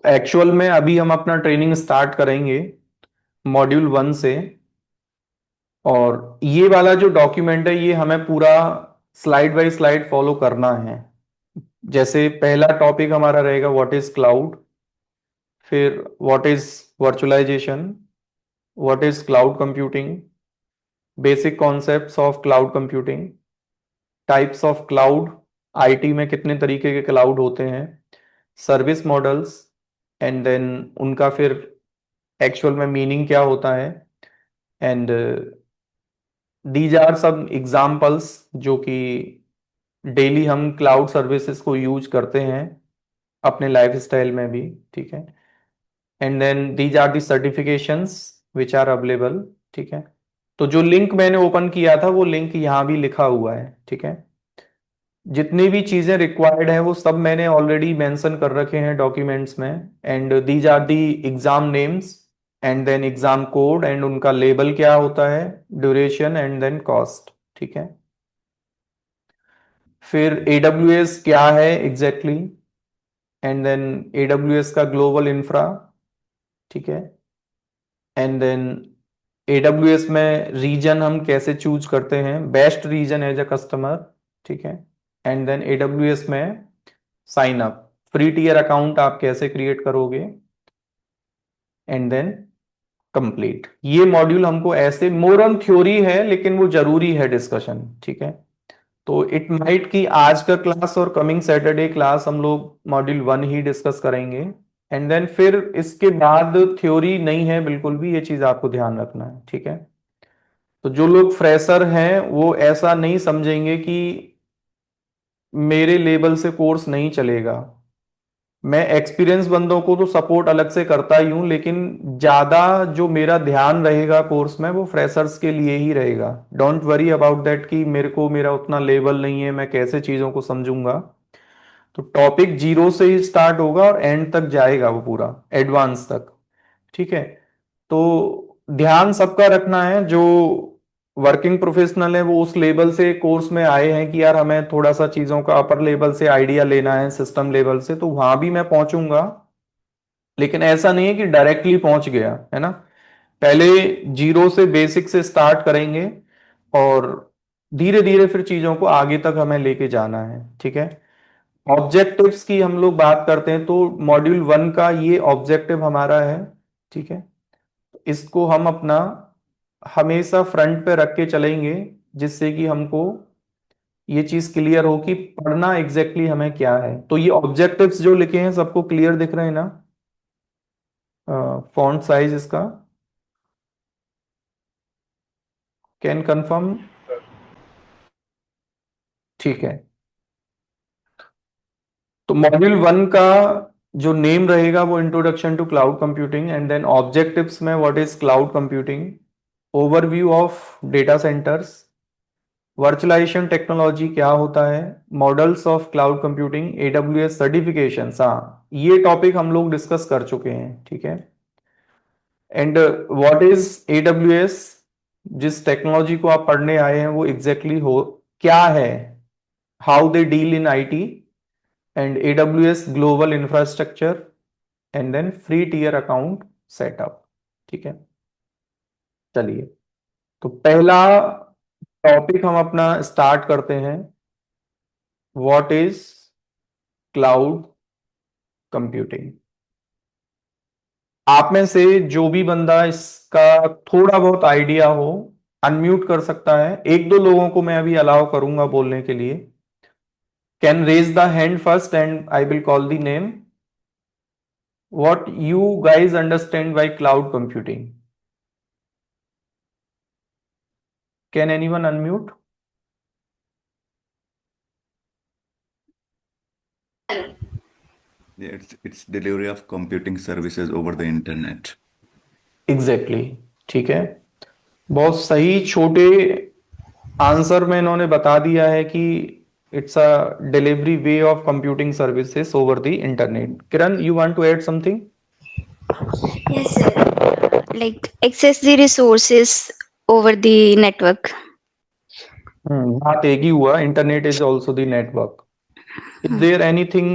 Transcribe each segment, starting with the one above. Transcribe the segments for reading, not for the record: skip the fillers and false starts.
Actual में अभी हम अपना ट्रेनिंग स्टार्ट करेंगे मॉड्यूल 1 से। और ये वाला जो डॉक्यूमेंट है ये हमें पूरा स्लाइड बाय स्लाइड फॉलो करना है। जैसे पहला टॉपिक हमारा रहेगा व्हाट इज क्लाउड, फिर what is virtualization, what is cloud computing, basic concepts of cloud computing, types of cloud, IT में कितने तरीके के क्लाउड होते हैं, सर्विस मॉडल्स, एंड देन उनका फिर एक्चुअल में मीनिंग क्या होता है, एंड दीज आर सब एग्जाम्पल्स जो कि डेली हम क्लाउड सर्विसेज को यूज करते हैं अपने लाइफ स्टाइल में भी। ठीक है। And then these are the certifications which are available. ठीक है। तो जो लिंक मैंने ओपन किया था वो लिंक यहाँ भी लिखा हुआ है। ठीक है। जितनी भी चीजें रिक्वायर्ड है वो सब मैंने ऑलरेडी मेंशन कर रखे हैं डॉक्यूमेंट्स में। And these are the exam names and then exam code and उनका लेबल क्या होता है, ड्यूरेशन एंड देन कॉस्ट। ठीक है। फिर AWS क्या है एग्जैक्टली, एंड देन AWS का ग्लोबल इंफ्रा। ठीक है। एंड देन AWS में रीजन हम कैसे चूज करते हैं, best region as a customer. ठीक है। एंड देन AWS में sign up, free tier account आप कैसे क्रिएट करोगे, एंड देन कंप्लीट। ये मॉड्यूल हमको ऐसे मोर ऑन थ्योरी है लेकिन वो जरूरी है डिस्कशन। ठीक है। तो इट माइट कि आज का क्लास और कमिंग सैटरडे क्लास हम लोग मॉड्यूल 1 ही डिस्कस करेंगे, एंड देन फिर इसके बाद थ्योरी नहीं है बिल्कुल भी, ये चीज आपको ध्यान रखना है। ठीक है। तो जो लोग फ्रेशर हैं वो ऐसा नहीं समझेंगे कि मेरे लेवल से कोर्स नहीं चलेगा। मैं एक्सपीरियंस बंदों को तो सपोर्ट अलग से करता ही हूं, लेकिन ज्यादा जो मेरा ध्यान रहेगा कोर्स में वो फ्रेशर्स के लिए ही रहेगा। डोंट वरी अबाउट दैट कि मेरे को मेरा उतना लेवल नहीं है, मैं कैसे चीजों को समझूंगा। तो टॉपिक जीरो से ही स्टार्ट होगा और एंड तक जाएगा वो पूरा एडवांस तक। ठीक है। तो ध्यान सबका रखना है, जो वर्किंग प्रोफेशनल है वो उस लेवल से कोर्स में आए हैं कि यार हमें थोड़ा सा चीजों का अपर लेवल से आइडिया लेना है, सिस्टम लेवल से, तो वहां भी मैं पहुंचूंगा। लेकिन ऐसा नहीं है कि डायरेक्टली पहुंच गया है ना। पहले जीरो से बेसिक से स्टार्ट करेंगे और धीरे धीरे फिर चीजों को आगे तक हमें लेके जाना है। ठीक है। ऑब्जेक्टिव्स की हम लोग बात करते हैं तो मॉड्यूल 1 का ये ऑब्जेक्टिव हमारा है। ठीक है। इसको हम अपना हमेशा फ्रंट पे रख के चलेंगे, जिससे कि हमको ये चीज क्लियर हो कि पढ़ना एग्जैक्टली हमें क्या है। तो ये ऑब्जेक्टिव्स जो लिखे हैं सबको क्लियर दिख रहे हैं ना, फॉन्ट साइज इसका, कैन कंफर्म। ठीक है। तो मॉड्यूल 1 का जो नेम रहेगा वो introduction to cloud computing, and then objectives में what is cloud computing, overview of data centers, virtualization technology क्या होता है, models of cloud computing, AWS certification. हाँ, ये टॉपिक हम लोग डिस्कस कर चुके हैं। ठीक है। एंड व्हाट इज AWS, जिस टेक्नोलॉजी को आप पढ़ने आए हैं वो एग्जैक्टली हो क्या है, how they deal in IT, and AWS global infrastructure, and then free tier account setup. ठीक है। चलिए, तो पहला टॉपिक हम अपना स्टार्ट करते हैं, व्हाट इज क्लाउड कंप्यूटिंग। आप में से जो भी बंदा इसका थोड़ा बहुत आइडिया हो अनम्यूट कर सकता है। एक दो लोगों को मैं अभी अलाउ करूंगा बोलने के लिए। Can raise the hand first and I will call the name. What you guys understand by cloud computing? Can anyone unmute? Yeah, it's delivery of computing services over the internet. Exactly exactly, ठीक है। बहुत सही छोटे answer में इन्होंने बता दिया है कि it's a delivery way of computing services over the internet. Kiran, you want to add something? Yes, sir. Like access the resources over the network. बात एक ही हुआ, internet is also the network. Is there anything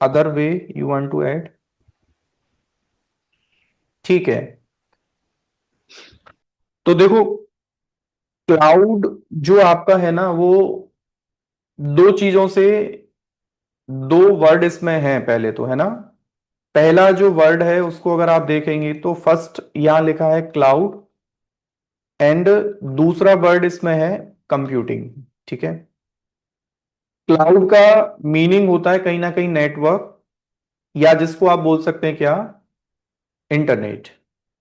other way you want to add? ठीक है, तो देखो cloud जो आपका है ना, वो दो चीजों से, दो वर्ड इसमें है पहले तो, है ना। पहला जो वर्ड है उसको अगर आप देखेंगे तो फर्स्ट यहां लिखा है क्लाउड, एंड दूसरा वर्ड इसमें है कंप्यूटिंग। ठीक है, क्लाउड का मीनिंग होता है कहीं ना कहीं नेटवर्क, या जिसको आप बोल सकते हैं क्या, इंटरनेट।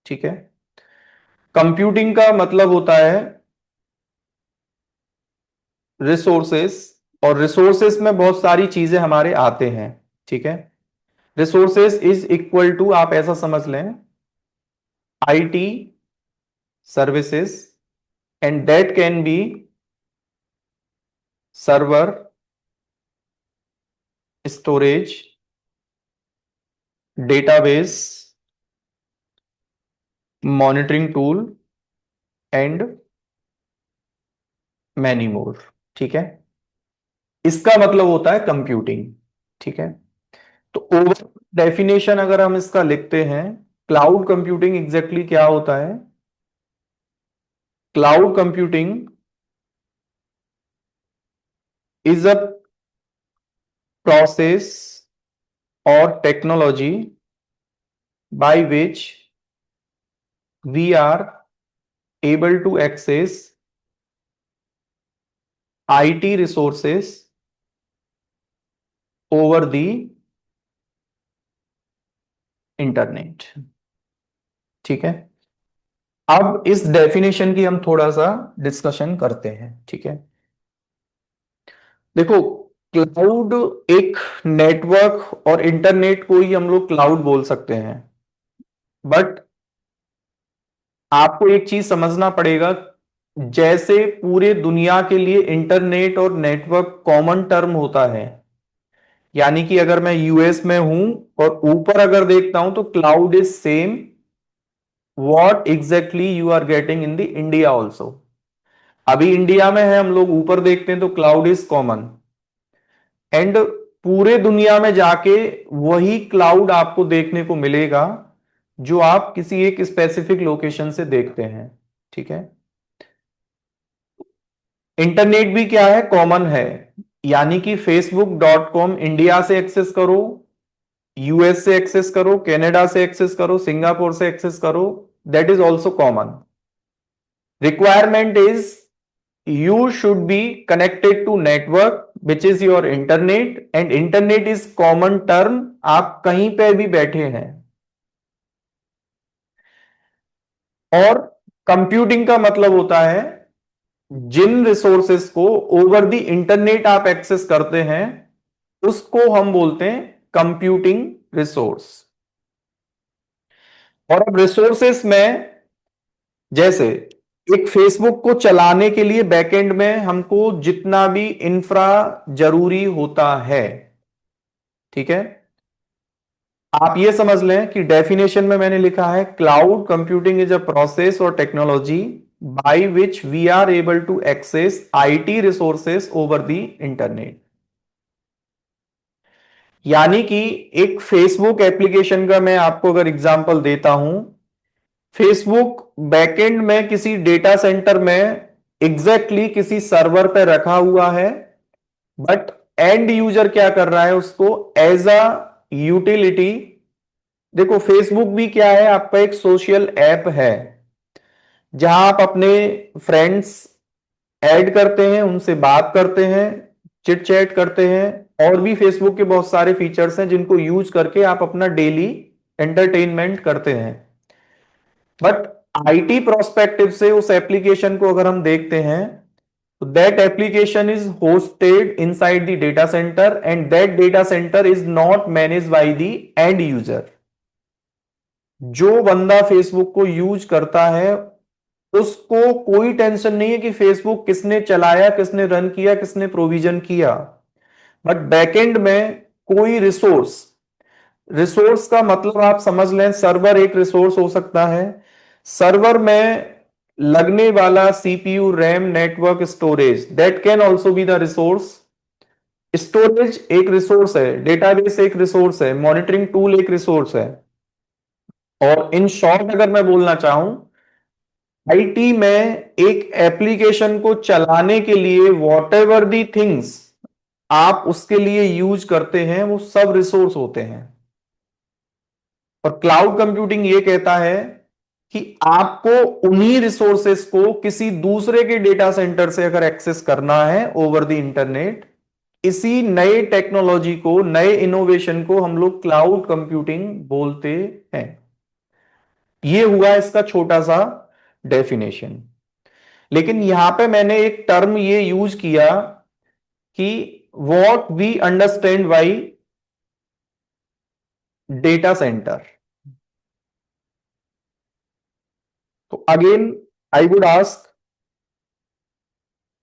ठीक है, कंप्यूटिंग का मतलब होता है रिसोर्सेस, और रिसोर्सेस में बहुत सारी चीजें हमारे आते हैं। ठीक है, रिसोर्सेस इज इक्वल टू, आप ऐसा समझ लें, IT services, and that can B server, storage, database, monitoring tool, and many more. ठीक है, इसका मतलब होता है कंप्यूटिंग। ठीक है, तो ओवर डेफिनेशन अगर हम इसका लिखते हैं, क्लाउड कंप्यूटिंग एग्जैक्टली क्या होता है? Cloud computing is a process or technology by which we are able to access IT resources over the internet. ठीक है, अब इस डेफिनेशन की हम थोड़ा सा डिस्कशन करते हैं। ठीक है, देखो क्लाउड एक नेटवर्क और इंटरनेट को ही हम लोग क्लाउड बोल सकते हैं, बट आपको एक चीज समझना पड़ेगा, जैसे पूरे दुनिया के लिए इंटरनेट और नेटवर्क कॉमन टर्म होता है, यानी कि अगर मैं यूएस में हूं और ऊपर अगर देखता हूं तो cloud is same what exactly you are getting in the India also. अभी इंडिया में है, हम लोग ऊपर देखते हैं तो क्लाउड इज कॉमन, एंड पूरे दुनिया में जाके वही क्लाउड आपको देखने को मिलेगा जो आप किसी एक स्पेसिफिक लोकेशन से देखते हैं। ठीक है, इंटरनेट भी क्या है, कॉमन है, यानी कि facebook.com इंडिया से एक्सेस करो, यूएस से एक्सेस करो, कनाडा से एक्सेस करो, सिंगापुर से एक्सेस करो, that is also common. Requirement is you should be connected to network which is your internet, and internet is common term, आप कहीं पे भी बैठे हैं। और कंप्यूटिंग का मतलब होता है जिन रिसोर्सेस को ओवर द इंटरनेट आप एक्सेस करते हैं उसको हम बोलते हैं कंप्यूटिंग रिसोर्स। और अब रिसोर्सेस में, जैसे एक फेसबुक को चलाने के लिए बैकएंड में हमको जितना भी इंफ्रा जरूरी होता है, ठीक है, आप ये समझ लें कि डेफिनेशन में मैंने लिखा है cloud computing is a process और technology by which we are able to access IT resources over the internet. यानी कि एक फेसबुक एप्लीकेशन का मैं आपको अगर एग्जांपल देता हूं, फेसबुक बैकएंड में किसी डेटा सेंटर में एग्जैक्टली किसी सर्वर पे रखा हुआ है, बट एंड यूजर क्या कर रहा है, उसको एज अ यूटिलिटी। देखो फेसबुक भी क्या है, आपका एक सोशल ऐप है जहां आप अपने फ्रेंड्स ऐड करते हैं, उनसे बात करते हैं, चिट चैट करते हैं, और भी फेसबुक के बहुत सारे फीचर्स हैं जिनको यूज करके आप अपना डेली एंटरटेनमेंट करते हैं। बट आईटी प्रोस्पेक्टिव से उस एप्लीकेशन को अगर हम देखते हैं तो that application is hosted inside the data centre, and that data centre is not manage by the end user. जो बंदा फेसबुक को यूज करता है उसको कोई टेंशन नहीं है कि फेसबुक किसने चलाया, किसने रन किया, किसने प्रोविजन किया। बट बैकएंड में कोई रिसोर्स, रिसोर्स का मतलब आप समझ लें सर्वर एक रिसोर्स हो सकता है। सर्वर में लगने वाला CPU, RAM, network, storage, that can also be the resource. Storage एक रिसोर्स है, डेटाबेस एक रिसोर्स है, मॉनिटरिंग टूल एक रिसोर्स है। और इन शॉर्ट अगर मैं बोलना चाहूं, आईटी में एक एप्लीकेशन को चलाने के लिए वॉट एवर दी थिंग्स आप उसके लिए यूज करते हैं वो सब रिसोर्स होते हैं। और क्लाउड कंप्यूटिंग ये कहता है कि आपको उन्हीं रिसोर्सेस को किसी दूसरे के डेटा सेंटर से अगर एक्सेस करना है ओवर द इंटरनेट, इसी नए टेक्नोलॉजी को, नए इनोवेशन को हम लोग क्लाउड कंप्यूटिंग बोलते हैं। ये हुआ इसका छोटा सा डेफिनेशन। लेकिन यहां पे मैंने एक टर्म ये यूज किया कि what we understand by data centre. तो अगेन आई वुड आस्क,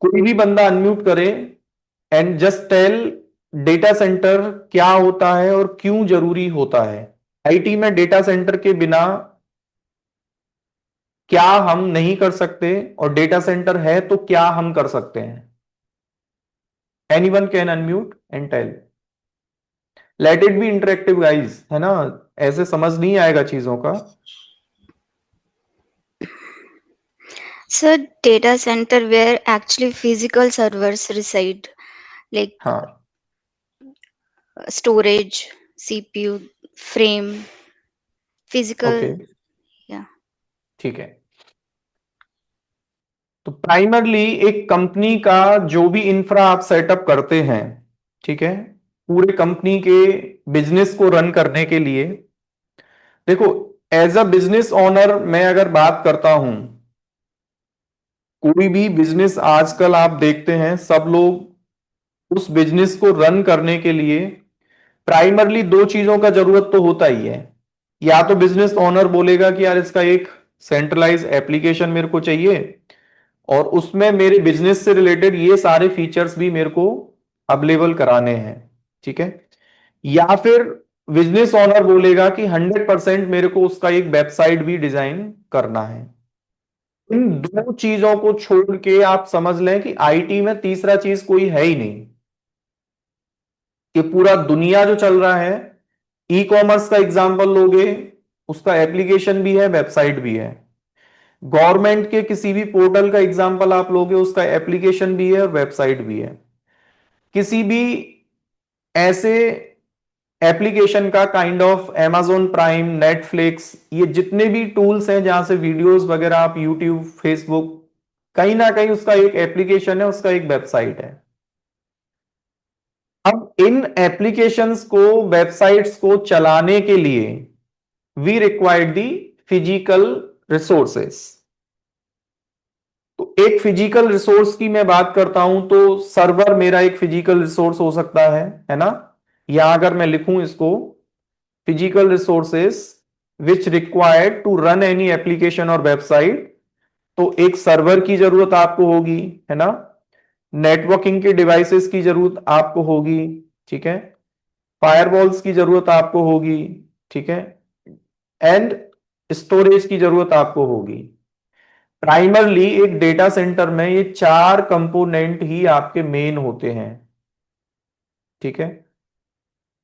कोई भी बंदा अनम्यूट करे and just tell data centre क्या होता है और क्यों जरूरी होता है। आईटी में डेटा सेंटर के बिना क्या हम नहीं कर सकते, और डेटा सेंटर है तो क्या हम कर सकते हैं। Anyone can unmute and tell. Let it be interactive guys, है ना, ऐसे समझ नहीं आएगा चीजों का। So data center where actually physical servers reside, like हाँ storage, CPU, frame, okay, physical, yeah. ठीक है। तो प्राइमरली एक कंपनी का जो भी इंफ्रा आप सेटअप करते हैं, ठीक है, पूरे कंपनी के बिजनेस को रन करने के लिए, देखो, एज अ बिजनेस ओनर मैं अगर बात करता हूं, कोई भी बिजनेस आजकल आप देखते हैं सब लोग उस बिजनेस को रन करने के लिए प्राइमरली दो चीजों का जरूरत तो होता ही है। या तो बिजनेस ओनर बोलेगा कि यार इसका एक सेंट्रलाइज एप्लीकेशन मेरे को चाहिए और उसमें मेरे बिजनेस से रिलेटेड ये सारे फीचर्स भी मेरे को अवेलेबल कराने हैं, ठीक है। या फिर बिजनेस ओनर बोलेगा कि 100% मेरे को उसका एक वेबसाइट भी डिजाइन करना है। इन दो चीजों को छोड़ के आप समझ लें कि आईटी में तीसरा चीज कोई है ही नहीं। कि पूरा दुनिया जो चल रहा है, ई कॉमर्स का एग्जांपल लोगे, उसका एप्लीकेशन भी है, वेबसाइट भी है। गवर्नमेंट के किसी भी पोर्टल का एग्जांपल आप लोगे, उसका एप्लीकेशन भी है और वेबसाइट भी है। किसी भी ऐसे एप्लीकेशन का kind of amazon prime, Netflix, ये जितने भी टूल्स हैं जहां से वीडियोस वगैरह आप यूट्यूब, फेसबुक, कहीं ना कहीं उसका एक एप्लीकेशन है, उसका एक वेबसाइट है। अब इन एप्लीकेशंस को, वेबसाइट्स को चलाने के लिए we required the physical resources. तो एक फिजिकल रिसोर्स की मैं बात करता हूं तो सर्वर मेरा एक फिजिकल रिसोर्स हो सकता है ना। या अगर मैं लिखूं इसको, physical resources which required to run any application और वेबसाइट, तो एक सर्वर की जरूरत आपको होगी, है ना। नेटवर्किंग के डिवाइसेस की जरूरत आपको होगी, ठीक है। फायरवॉल्स की जरूरत आपको होगी, ठीक है। एंड स्टोरेज की जरूरत आपको होगी। प्राइमरली एक डेटा सेंटर में ये चार कंपोनेंट ही आपके मेन होते हैं, ठीक है।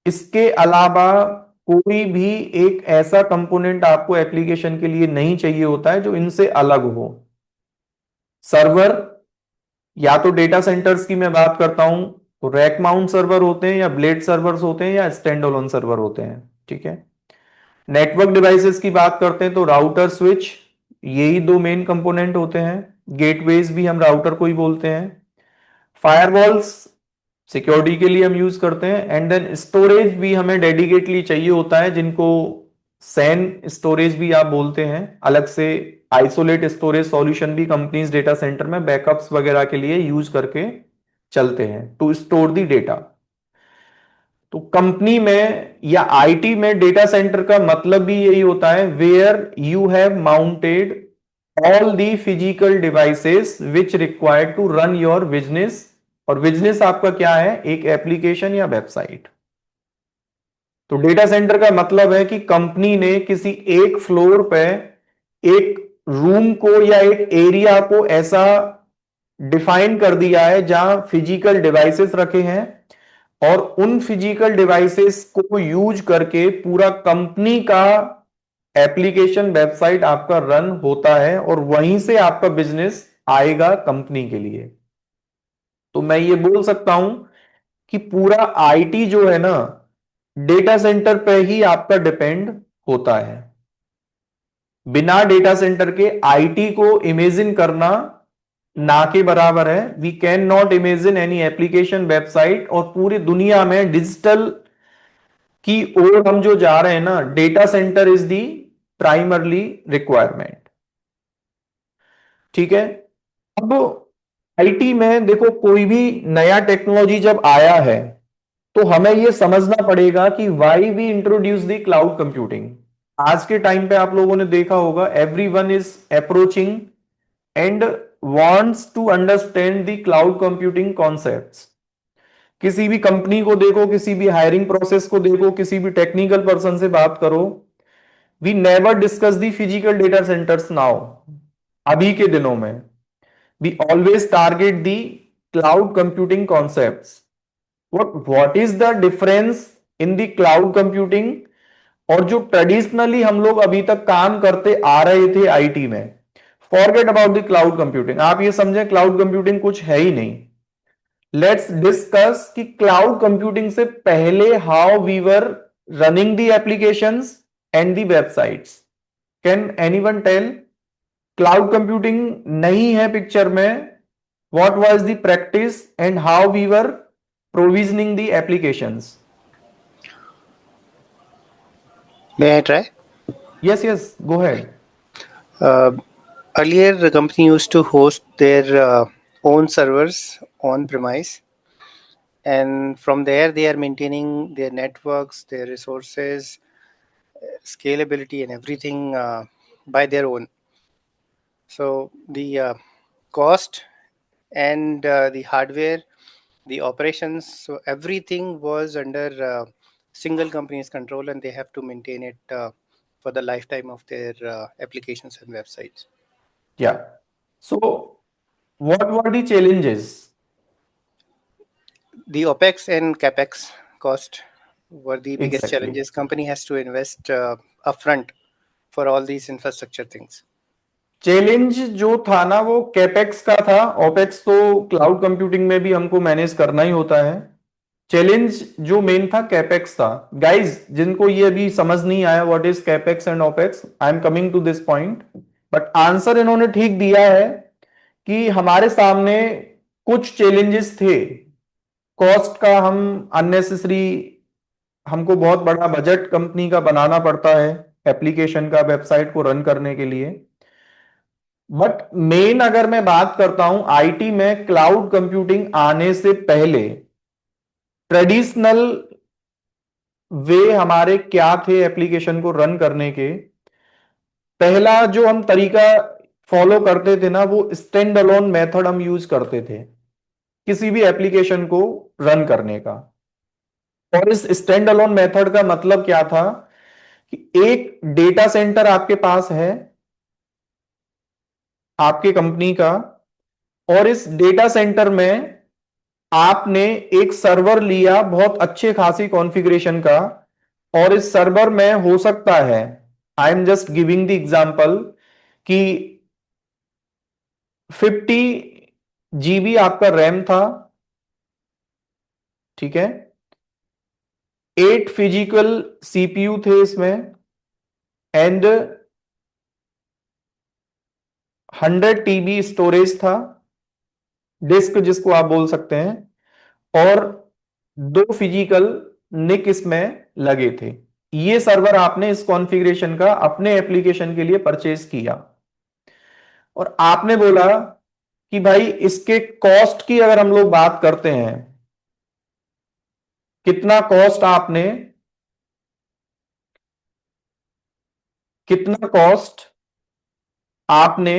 इसके अलावा कोई भी एक ऐसा कंपोनेंट आपको एप्लीकेशन के लिए नहीं चाहिए होता है जो इनसे अलग हो। सर्वर, या तो डेटा सेंटर्स की मैं बात करता हूं तो रैक माउंट सर्वर होते हैं, या ब्लेड सर्वर्स होते हैं, या स्टैंड अलोन सर्वर होते हैं, ठीक है। नेटवर्क डिवाइसेस की बात करते हैं तो राउटर, स्विच, यही दो मेन कंपोनेंट होते हैं। गेटवेज भी हम राउटर को ही बोलते हैं। फायरवॉल्स सिक्योरिटी के लिए हम यूज करते हैं। एंड देन स्टोरेज भी हमें डेडिकेटली चाहिए होता है, जिनको सैन स्टोरेज भी आप बोलते हैं। अलग से आइसोलेट स्टोरेज सॉल्यूशन भी कंपनीज डेटा सेंटर में बैकअप्स वगैरह के लिए यूज करके चलते हैं टू स्टोर दी डेटा। तो कंपनी में या आईटी में डेटा सेंटर का मतलब भी यही होता है, where you have mounted all the physical devices which required to run your business. और बिजनेस आपका क्या है, एक एप्लीकेशन या वेबसाइट। तो डेटा सेंटर का मतलब है कि कंपनी ने किसी एक फ्लोर पे एक रूम को या एक एरिया को ऐसा डिफाइन कर दिया है जहां फिजिकल डिवाइसेस रखे हैं, और उन फिजिकल डिवाइसेस को यूज करके पूरा कंपनी का एप्लीकेशन वेबसाइट आपका रन होता है और वहीं से आपका बिजनेस आएगा कंपनी के लिए। तो मैं ये बोल सकता हूं कि पूरा आईटी जो है ना, डेटा सेंटर पे ही आपका डिपेंड होता है। बिना डेटा सेंटर के आईटी को इमेजिन करना ना के बराबर है। We can not imagine any application website. और पूरी दुनिया में डिजिटल की ओर हम जो जा रहे हैं ना, data centre is the primarily requirement. ठीक है। अब आईटी में देखो, कोई भी नया टेक्नोलॉजी जब आया है तो हमें यह समझना पड़ेगा कि why we introduce the cloud computing. आज के टाइम पे आप लोगों ने देखा होगा, everyone is approaching and wants to understand the cloud computing concepts. किसी भी कंपनी को देखो, किसी भी हायरिंग प्रोसेस को देखो, किसी भी टेक्निकल पर्सन से बात करो, we never discuss the physical data centres now. अभी के दिनों में we always target the cloud computing concepts. what is the difference in the cloud computing और जो ट्रेडिशनली हम लोग अभी तक काम करते आ रहे थे आईटी में। Forget about the cloud computing. आप ये समझें क्लाउड कंप्यूटिंग कुछ है ही नहीं। लेट्स डिस्कस कि क्लाउड कंप्यूटिंग से पहले how we were running the applications and the websites. Can anyone tell? Cloud computing नहीं है पिक्चर में, what was the practice and how we were provisioning the applications? May I try? Yes, go ahead. Earlier, the company used to host their own servers on premise, and from there they are maintaining their networks, their resources, scalability, and everything by their own. So the cost and the hardware, the operations, so everything was under single company's control, and they have to maintain it for the lifetime of their applications and websites. Yeah. So, what were the challenges? The OPEX and CAPEX cost were the biggest Exactly. challenges. Company has to invest upfront for all these infrastructure things. Challenge जो था ना वो capex का था। Opex तो cloud computing में भी हमको मैनेज करना ही होता है। चैलेंज जो मेन था कैपेक्स था। गाइज, जिनको ये अभी समझ नहीं आया what is capex and opex, I'm coming to this point. But answer इन्होंने ठीक दिया है कि हमारे सामने कुछ चैलेंजेस थे। कॉस्ट का, हम अननेसेसरी, हमको बहुत बड़ा बजट कंपनी का बनाना पड़ता है एप्लीकेशन का, वेबसाइट को रन करने के लिए। बट मेन अगर मैं बात करता हूं, आईटी में क्लाउड कंप्यूटिंग आने से पहले ट्रेडिशनल वे हमारे क्या थे एप्लीकेशन को रन करने के। पहला जो हम तरीका फॉलो करते थे ना, वो स्टैंड अलोन मेथड हम यूज करते थे किसी भी एप्लीकेशन को रन करने का। और इस स्टैंड अलोन मेथड का मतलब क्या था कि एक डेटा सेंटर आपके पास है आपके कंपनी का, और इस डेटा सेंटर में आपने एक सर्वर लिया बहुत अच्छे खासी कॉन्फ़िगरेशन का, और इस सर्वर में हो सकता है, I am just giving the example, कि 50 GB आपका रैम था, ठीक है, 8 फिजिकल सीपीयू थे इसमें, एंड 100 TB स्टोरेज था, डिस्क जिसको आप बोल सकते हैं, और 2 फिजिकल निक इसमें लगे थे। ये सर्वर आपने इस कॉन्फ़िगरेशन का अपने एप्लीकेशन के लिए परचेज किया, और आपने बोला कि भाई इसके कॉस्ट की अगर हम लोग बात करते हैं, कितना कॉस्ट आपने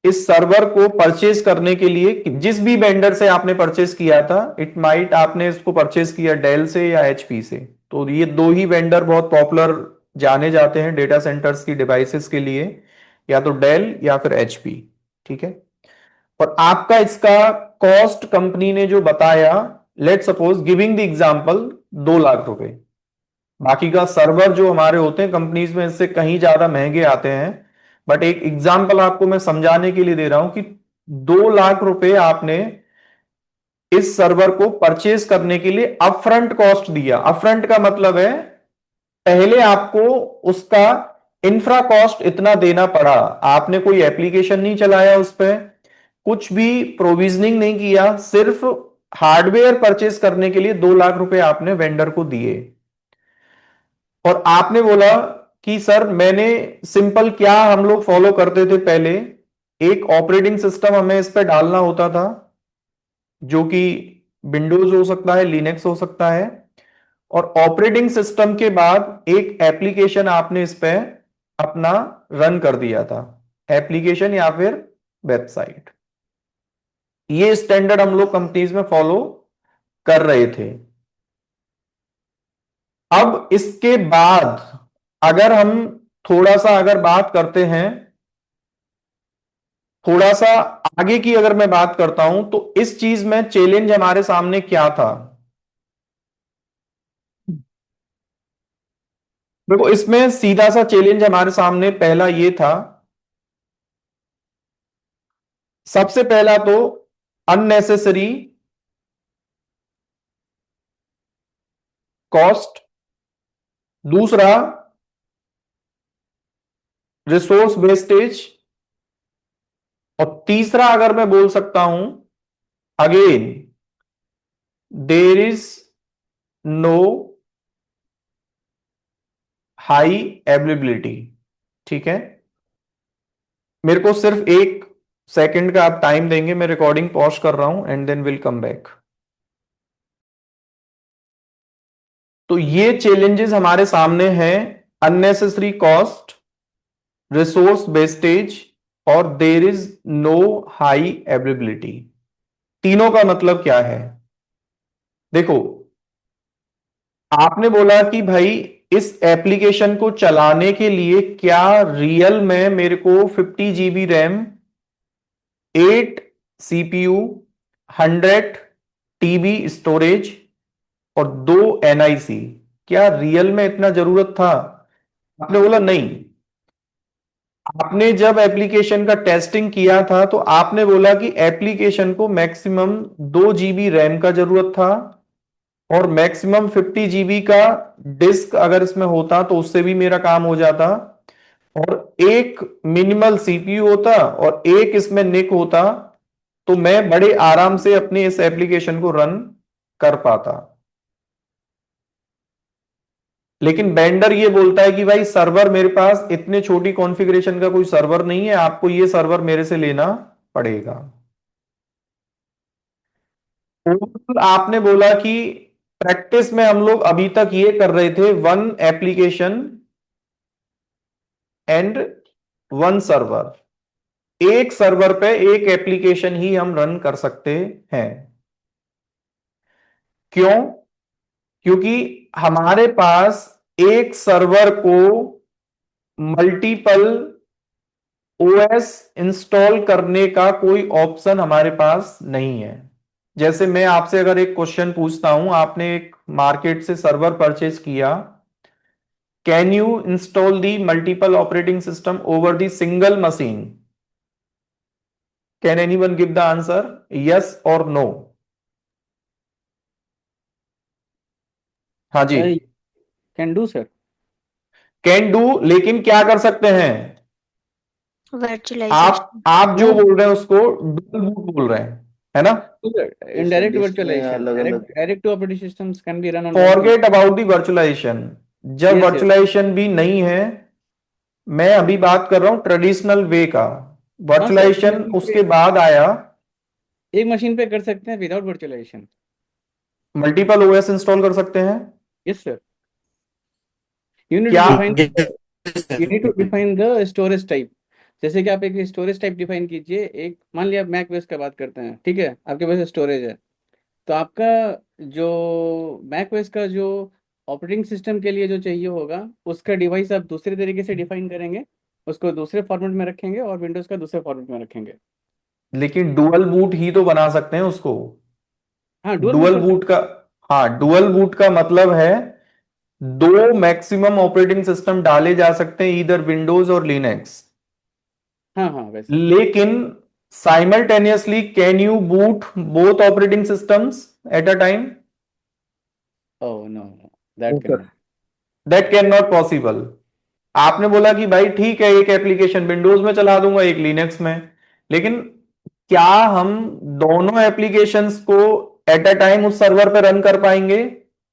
इस सर्वर को परचेज करने के लिए, जिस भी वेंडर से आपने परचेज किया था, इट माइट आपने इसको परचेज किया डेल से या एचपी से, तो ये 2 ही वेंडर बहुत पॉपुलर जाने जाते हैं डेटा सेंटर्स की डिवाइसेस के लिए, या तो डेल या फिर एचपी, ठीक है। और आपका इसका कॉस्ट कंपनी ने जो बताया let suppose giving the example 2 lakh रुपए। बाकी का सर्वर जो हमारे होते हैं कंपनीज में इससे कहीं ज्यादा महंगे आते हैं, बट एक एग्जांपल आपको मैं समझाने के लिए दे रहा हूं कि 2 लाख रुपए आपने इस सर्वर को परचेज करने के लिए अपफ्रंट कॉस्ट दिया। अपफ्रंट का मतलब है पहले आपको उसका इंफ्रा कॉस्ट इतना देना पड़ा, आपने कोई एप्लीकेशन नहीं चलाया उस पर, कुछ भी प्रोविजनिंग नहीं किया, सिर्फ हार्डवेयर परचेज करने के लिए 2 लाख रुपए आपने वेंडर को दिए। और आपने बोला कि सर मैंने सिंपल क्या हम लोग फॉलो करते थे पहले, एक ऑपरेटिंग सिस्टम हमें इस पर डालना होता था जो कि विंडोज हो सकता है, लिनक्स हो सकता है, और ऑपरेटिंग सिस्टम के बाद एक एप्लीकेशन आपने इस पे अपना रन कर दिया था, एप्लीकेशन या फिर वेबसाइट। ये स्टैंडर्ड हम लोग कंपनीज में फॉलो कर रहे थे। अब इसके बाद अगर हम थोड़ा सा अगर बात करते हैं, थोड़ा सा आगे की अगर मैं बात करता हूं तो इस चीज में चैलेंज हमारे सामने क्या था। देखो इसमें सीधा सा चैलेंज हमारे सामने पहला ये था, सबसे पहला तो अननेसेसरी कॉस्ट, दूसरा रिसोर्स वेस्टेज, और तीसरा अगर मैं बोल सकता हूं again there is no high availability. ठीक है, मेरे को सिर्फ 1 सेकंड का आप टाइम देंगे, मैं रिकॉर्डिंग पॉज कर रहा हूं and then will come back. तो ये चैलेंजेस हमारे सामने हैं, अननेसेसरी कॉस्ट, रिसोर्स वेस्टेज और there is no high availability. तीनों का मतलब क्या है? देखो आपने बोला कि भाई इस एप्लीकेशन को चलाने के लिए क्या रियल में मेरे को 50 GB RAM, 8 CPU, 100 TB storage और 2 NIC, क्या रियल में इतना जरूरत था? आपने बोला नहीं। आपने जब एप्लीकेशन का टेस्टिंग किया था तो आपने बोला कि एप्लीकेशन को मैक्सिमम 2 GB रैम का जरूरत था और मैक्सिमम 50 GB का डिस्क अगर इसमें होता तो उससे भी मेरा काम हो जाता, और एक मिनिमल CPU होता और एक इसमें निक होता, तो मैं बड़े आराम से अपने इस एप्लीकेशन को रन कर पाता। लेकिन वेंडर ये बोलता है कि भाई सर्वर मेरे पास इतने छोटी कॉन्फ़िगरेशन का कोई सर्वर नहीं है, आपको ये सर्वर मेरे से लेना पड़ेगा। ओवरऑल आपने बोला कि प्रैक्टिस में हम लोग अभी तक ये कर रहे थे, 1 एप्लीकेशन एंड 1 सर्वर, एक सर्वर पे एक एप्लीकेशन ही हम रन कर सकते हैं। क्यों? क्योंकि हमारे पास एक सर्वर को मल्टीपल ओएस इंस्टॉल करने का कोई ऑप्शन हमारे पास नहीं है। जैसे मैं आपसे अगर एक क्वेश्चन पूछता हूं, आपने एक मार्केट से सर्वर परचेज किया, can you install the multiple operating system over the single machine? Can anyone give the answer, yes और नो? हाँ जी, can do sir. Can do, लेकिन क्या कर सकते हैं? वर्चुअलाइजेशन। आप जो No. बोल रहे हैं उसको डुअल बूट बोल रहे हैं, है ना? Indirect disk में virtualization, अलग-अलग direct to operating systems can be run on one forget about the virtualization. जब Yes, yes. वर्चुअलाइजेशन भी नहीं है, मैं अभी बात कर रहा हूं ट्रेडिशनल वे का। वर्चुअलाइजेशन machine उसके पे- बाद आया, एक मशीन पे कर सकते हैं without virtualization. Multiple OS install कर सकते हैं। Yes sir. यू नीड क्या to define you need to define the storage type. जैसे कि आप एक स्टोरेज टाइप डिफाइन कीजिए। एक मान लिया आप मैक ओएस का बात करते हैं, ठीक है, आपके पास स्टोरेज है, तो आपका जो मैक ओएस का जो ऑपरेटिंग सिस्टम के लिए जो चाहिए होगा उसका डिवाइस आप दूसरे तरीके से डिफाइन करेंगे, उसको दूसरे फॉर्मेट में रखेंगे और विंडोज का दूसरे फॉर्मेट में रखेंगे। लेकिन डुअल बूट ही तो बना सकते हैं उसको। हाँ डुअल डुअल बूट बूट का, हाँ डुअल बूट का मतलब है दो मैक्सिमम ऑपरेटिंग सिस्टम डाले जा सकते हैं, इधर विंडोज और लिनक्स, हाँ हाँ वैसे लेकिन simultaneously can you boot both operating systems at a time? Oh no no that can not. That can not possible. आपने बोला कि भाई ठीक है, एक एप्लीकेशन विंडोज में चला दूंगा, एक लिनक्स में, लेकिन क्या हम दोनों एप्लीकेशंस को एट अ टाइम उस सर्वर पे रन कर पाएंगे?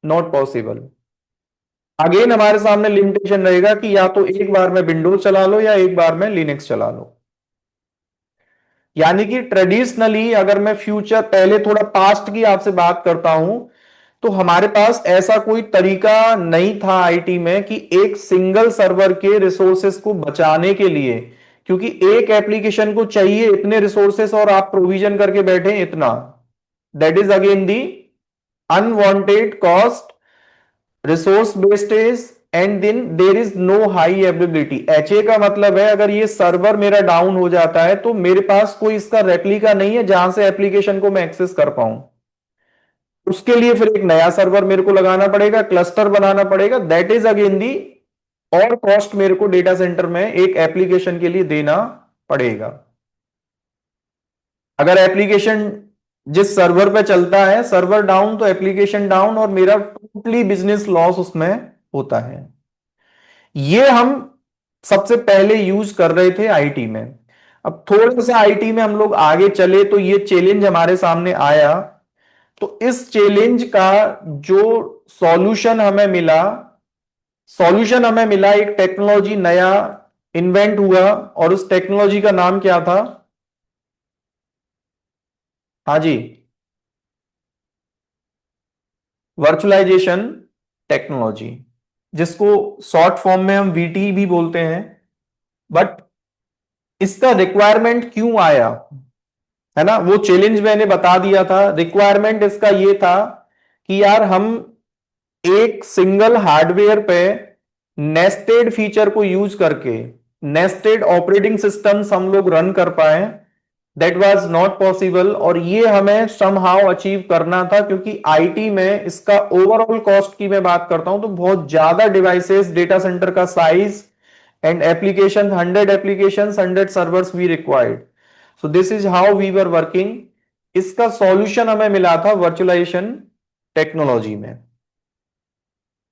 Not possible. अगेन हमारे सामने लिमिटेशन रहेगा कि या तो एक बार में विंडोज चला लो या एक बार में लिनक्स चला लो। यानी कि ट्रेडिशनली अगर मैं फ्यूचर, पहले थोड़ा पास्ट की आपसे बात करता हूं, तो हमारे पास ऐसा कोई तरीका नहीं था आईटी में कि एक सिंगल सर्वर के रिसोर्सेस को बचाने के लिए, क्योंकि एक एप्लीकेशन को चाहिए इतने रिसोर्सेस और आप प्रोविजन करके बैठे इतना, that is again the unwanted cost, resource wastage, and then there is no high availability. HA का मतलब है अगर ये सर्वर मेरा डाउन हो जाता है तो मेरे पास कोई इसका रेप्लिका नहीं है जहां से एप्लीकेशन को मैं एक्सेस कर पाऊं। उसके लिए फिर एक नया सर्वर मेरे को लगाना पड़ेगा, क्लस्टर बनाना पड़ेगा, दैट इज अगेन दी और कॉस्ट मेरे को डेटा सेंटर में एक एप्लीकेशन के लिए देना पड़ेगा। अगर एप्लीकेशन जिस सर्वर पे चलता है सर्वर डाउन, तो एप्लीकेशन डाउन और मेरा टोटली बिजनेस लॉस उसमें होता है। ये हम सबसे पहले यूज कर रहे थे आईटी में। अब थोड़ा सा आईटी में हम लोग आगे चले तो ये चैलेंज हमारे सामने आया, तो इस चैलेंज का जो सॉल्यूशन हमें मिला, एक टेक्नोलॉजी नया इन्वेंट हुआ, और उस टेक्नोलॉजी का नाम क्या था? हाँ जी, वर्चुअलाइजेशन टेक्नोलॉजी, जिसको शॉर्ट फॉर्म में हम वीटी भी बोलते हैं। बट इसका रिक्वायरमेंट क्यों आया, है ना, वो चैलेंज मैंने बता दिया था। रिक्वायरमेंट इसका ये था कि यार हम एक सिंगल हार्डवेयर पे नेस्टेड फीचर को यूज करके नेस्टेड ऑपरेटिंग सिस्टम्स हम लोग रन कर पाए, दैट वाज नॉट पॉसिबल। और ये हमें समहाउ अचीव करना था, क्योंकि आईटी में इसका ओवरऑल कॉस्ट की मैं बात करता हूं तो बहुत ज्यादा डिवाइसेस, डेटा सेंटर का size and application, 100 application 100 servers we required. So this is how we were working. इसका सॉल्यूशन हमें मिला था वर्चुअलाइजेशन टेक्नोलॉजी में।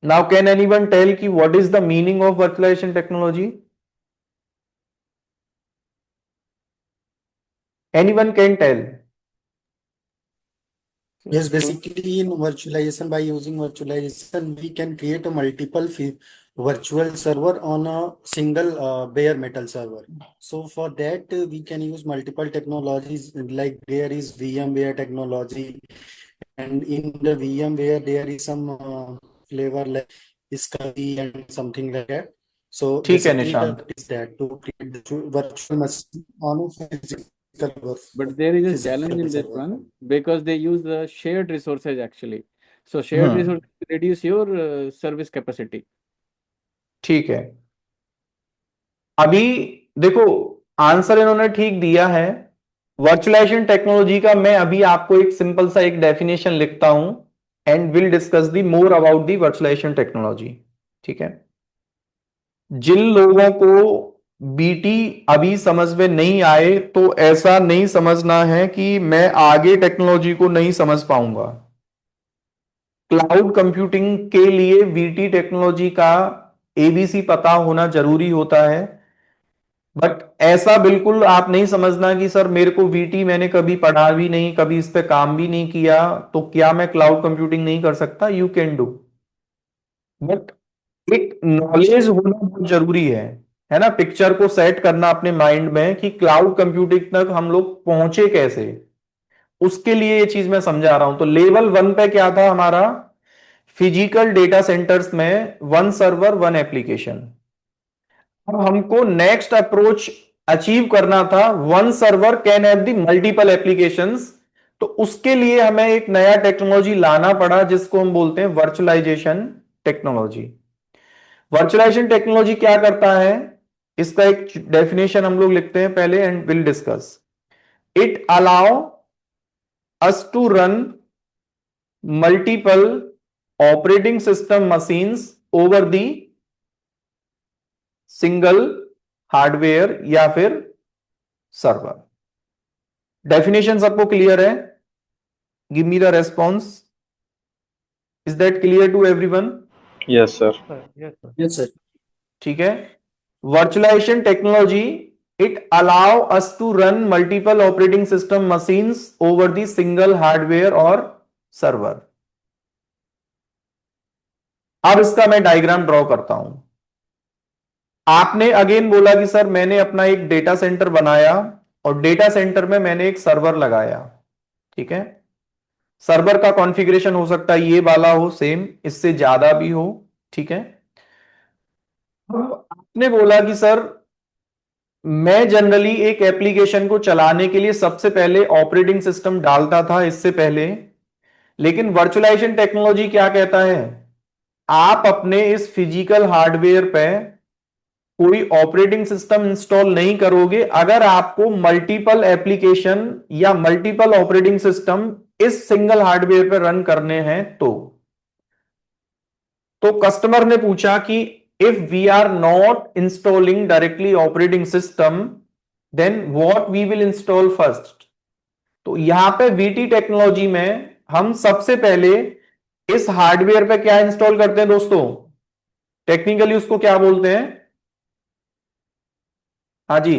Now, can anyone tell ki what is the meaning of virtualization technology? Anyone can tell? Yes, basically in virtualization, by using virtualization, we can create a multiple virtual server on a single bare metal server. So for that, we can use multiple technologies, like there is VMware technology, and in the VMware there is some flavor like SCSI and something like that. So ठीक है basically Nishant, that is that to create the virtual machine on a but there is a challenge physical in this server. one because they use the shared resources actually. So shared hmm, resources reduce your service capacity. ठीक है। अभी देखो, answer इन्होंने ठीक दिया है। Virtualization technology का मैं अभी आपको एक सिंपल सा एक डेफिनेशन लिखता हूं, and will discuss the more about the virtualization technology. ठीक है, जिन लोगों को बीटी अभी समझ में नहीं आए तो ऐसा नहीं समझना है कि मैं आगे टेक्नोलॉजी को नहीं समझ पाऊंगा। क्लाउड कंप्यूटिंग के लिए वीटी टेक्नोलॉजी का एबीसी पता होना जरूरी होता है। बट ऐसा बिल्कुल आप नहीं समझना कि सर मेरे को वीटी मैंने कभी पढ़ा भी नहीं, कभी इस पे काम भी नहीं किया, तो क्या मैं क्लाउड कंप्यूटिंग नहीं कर सकता? यू कैन डू, बट एक नॉलेज होना बहुत जरूरी है ना, पिक्चर को सेट करना अपने माइंड में कि क्लाउड कंप्यूटिंग तक हम लोग पहुंचे कैसे, उसके लिए ये चीज मैं समझा रहा हूं। तो लेवल 1 पे क्या था हमारा? फिजिकल डेटा सेंटर्स में वन सर्वर वन एप्लीकेशन। अब हमको नेक्स्ट अप्रोच अचीव करना था, one server can have the multiple applications. तो उसके लिए हमें एक नया टेक्नोलॉजी लाना पड़ा जिसको हम बोलते हैं वर्चुअलाइजेशन टेक्नोलॉजी। वर्चुअलाइजेशन टेक्नोलॉजी क्या करता है, इसका एक डेफिनेशन हम लोग लिखते हैं पहले and will discuss. It allow us to run multiple operating system machines over the single hardware या फिर सर्वर। डेफिनेशन सबको क्लियर है? Give me the response. Is that clear to everyone? Yes, sir. Yes, sir. ठीक है। Virtualization technology it allow us to run multiple operating system machines over the single hardware or server। अब इसका मैं diagram draw करता हूं। आपने again बोला कि सर मैंने अपना एक डेटा सेंटर बनाया और डेटा सेंटर में मैंने एक सर्वर लगाया। ठीक है, सर्वर का कॉन्फ़िगरेशन हो सकता है ये वाला हो, सेम इससे ज्यादा भी हो। ठीक है, आपने बोला कि सर मैं जनरली एक एप्लीकेशन को चलाने के लिए सबसे पहले ऑपरेटिंग सिस्टम डालता था इससे पहले, लेकिन वर्चुअलाइजेशन टेक्नोलॉजी क्या कहता है, आप अपने इस फिजिकल हार्डवेयर पे कोई ऑपरेटिंग सिस्टम इंस्टॉल नहीं करोगे अगर आपको मल्टीपल एप्लीकेशन या मल्टीपल ऑपरेटिंग सिस्टम इस सिंगल हार्डवेयर पे रन करने हैं। तो कस्टमर ने पूछा कि if we are not installing directly operating system then what we will install first। तो यहां पे VT टेक्नोलॉजी में हम सबसे पहले इस हार्डवेयर पे क्या इंस्टॉल करते हैं दोस्तों? टेक्निकली उसको क्या बोलते हैं? हाँ जी,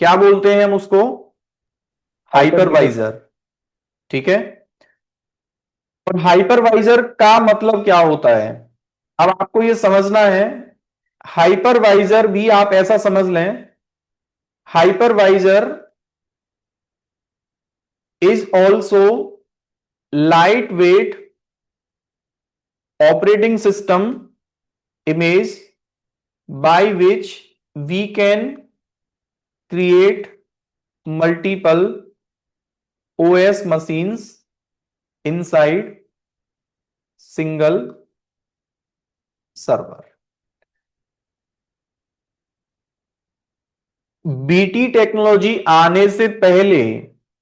क्या बोलते हैं हम उसको? हाइपरवाइजर। ठीक है, और हाइपरवाइजर का मतलब क्या होता है अब आपको यह समझना है। हाइपरवाइजर भी आप ऐसा समझ लें, hypervisor is also lightweight operating system image by which we can create multiple OS machines inside single server. BT technology आने से पहले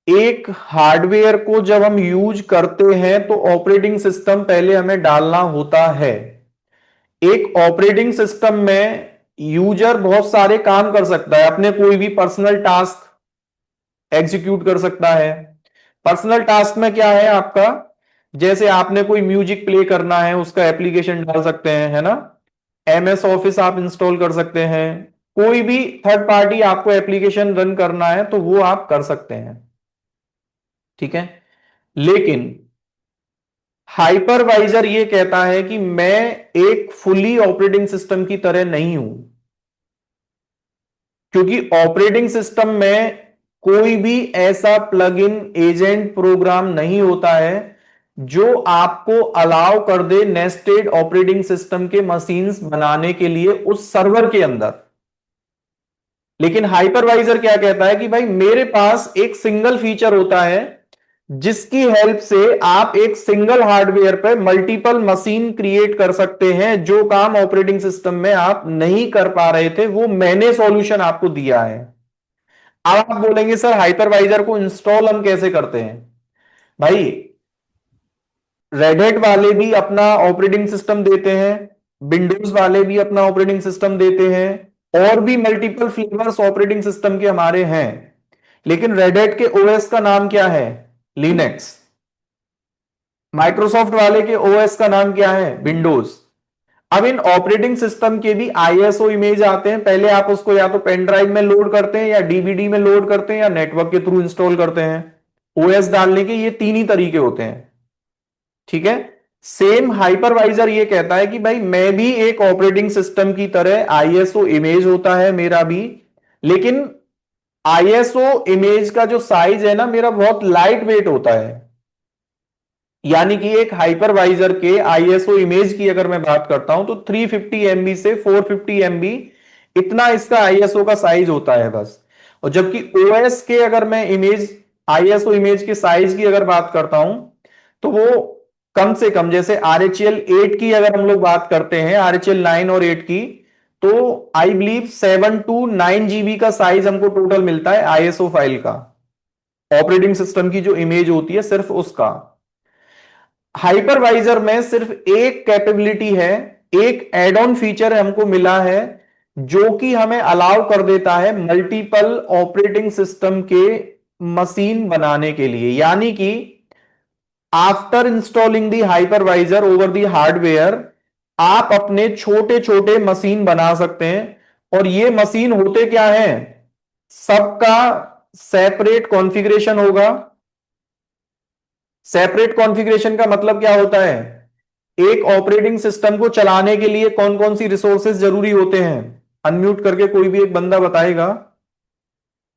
एक हार्डवेयर को जब हम यूज करते हैं तो ऑपरेटिंग सिस्टम पहले हमें डालना होता है। एक ऑपरेटिंग सिस्टम में यूजर बहुत सारे काम कर सकता है, अपने कोई भी पर्सनल टास्क एग्जीक्यूट कर सकता है। पर्सनल टास्क में क्या है आपका, जैसे आपने कोई म्यूजिक प्ले करना है उसका एप्लीकेशन डाल सकते हैं, है ना। MS ऑफिस आप इंस्टॉल कर सकते हैं, कोई भी थर्ड पार्टी आपको एप्लीकेशन रन करना है तो वो आप कर सकते हैं। ठीक है, लेकिन हाइपरवाइजर ये कहता है कि मैं एक फुली ऑपरेटिंग सिस्टम की तरह नहीं हूं, क्योंकि ऑपरेटिंग सिस्टम में कोई भी ऐसा प्लग इन एजेंट प्रोग्राम नहीं होता है जो आपको अलाउ कर दे नेस्टेड ऑपरेटिंग सिस्टम के मशीन्स बनाने के लिए उस सर्वर के अंदर। लेकिन हाइपरवाइजर क्या कहता है कि भाई मेरे पास एक सिंगल फीचर होता है जिसकी हेल्प से आप एक सिंगल हार्डवेयर पर मल्टीपल मशीन क्रिएट कर सकते हैं। जो काम ऑपरेटिंग सिस्टम में आप नहीं कर पा रहे थे वो मैंने सॉल्यूशन आपको दिया है। अब आप बोलेंगे सर हाइपरवाइजर को इंस्टॉल हम कैसे करते हैं? भाई रेड हैट वाले भी अपना ऑपरेटिंग सिस्टम देते हैं, विंडोज वाले भी अपना ऑपरेटिंग सिस्टम देते हैं, और भी मल्टीपल फ्लेवर्स ऑपरेटिंग सिस्टम के हमारे हैं। लेकिन रेड हैट के OS का नाम क्या है? लिनक्स। माइक्रोसॉफ्ट वाले के OS का नाम क्या है? विंडोज। अब इन ऑपरेटिंग सिस्टम के भी ISO इमेज आते हैं, पहले आप उसको या तो पेन ड्राइव में लोड करते हैं या DVD में लोड करते हैं या नेटवर्क के थ्रू इंस्टॉल करते हैं। OS डालने के ये तीन ही तरीके होते हैं। ठीक है, सेम हाइपरवाइजर ये कहता है कि भाई मैं भी एक ऑपरेटिंग सिस्टम की तरह ISO इमेज होता है मेरा भी, लेकिन ISO इमेज का जो साइज है ना मेरा बहुत लाइट वेट होता है। यानी कि एक हाइपरवाइजर के ISO इमेज की अगर मैं बात करता हूं तो 350 MB से 450 MB इतना इसका ISO का साइज होता है बस। और जबकि OS के अगर मैं इमेज ISO इमेज के साइज की अगर बात करता हूं तो वो कम से कम, जैसे RHEL 8 की अगर हम लोग बात करते हैं, RHEL 9 और 8 की, तो आई बिलीव 7 to 9 GB का साइज हमको टोटल मिलता है ISO फाइल का। ऑपरेटिंग सिस्टम की जो इमेज होती है सिर्फ उसका। हाइपरवाइजर में सिर्फ एक कैपेबिलिटी है, एक एड ऑन फीचर हमको मिला है जो कि हमें अलाउ कर देता है मल्टीपल ऑपरेटिंग सिस्टम के मशीन बनाने के लिए। यानी कि after installing the hypervisor over the hardware आप अपने छोटे छोटे मशीन बना सकते हैं। और ये मशीन होते क्या है, सबका सेपरेट कॉन्फ़िगरेशन होगा। सेपरेट कॉन्फ़िगरेशन का मतलब क्या होता है, एक ऑपरेटिंग सिस्टम को चलाने के लिए कौन कौन सी रिसोर्सेज जरूरी होते हैं। अनम्यूट करके कोई भी एक बंदा बताएगा,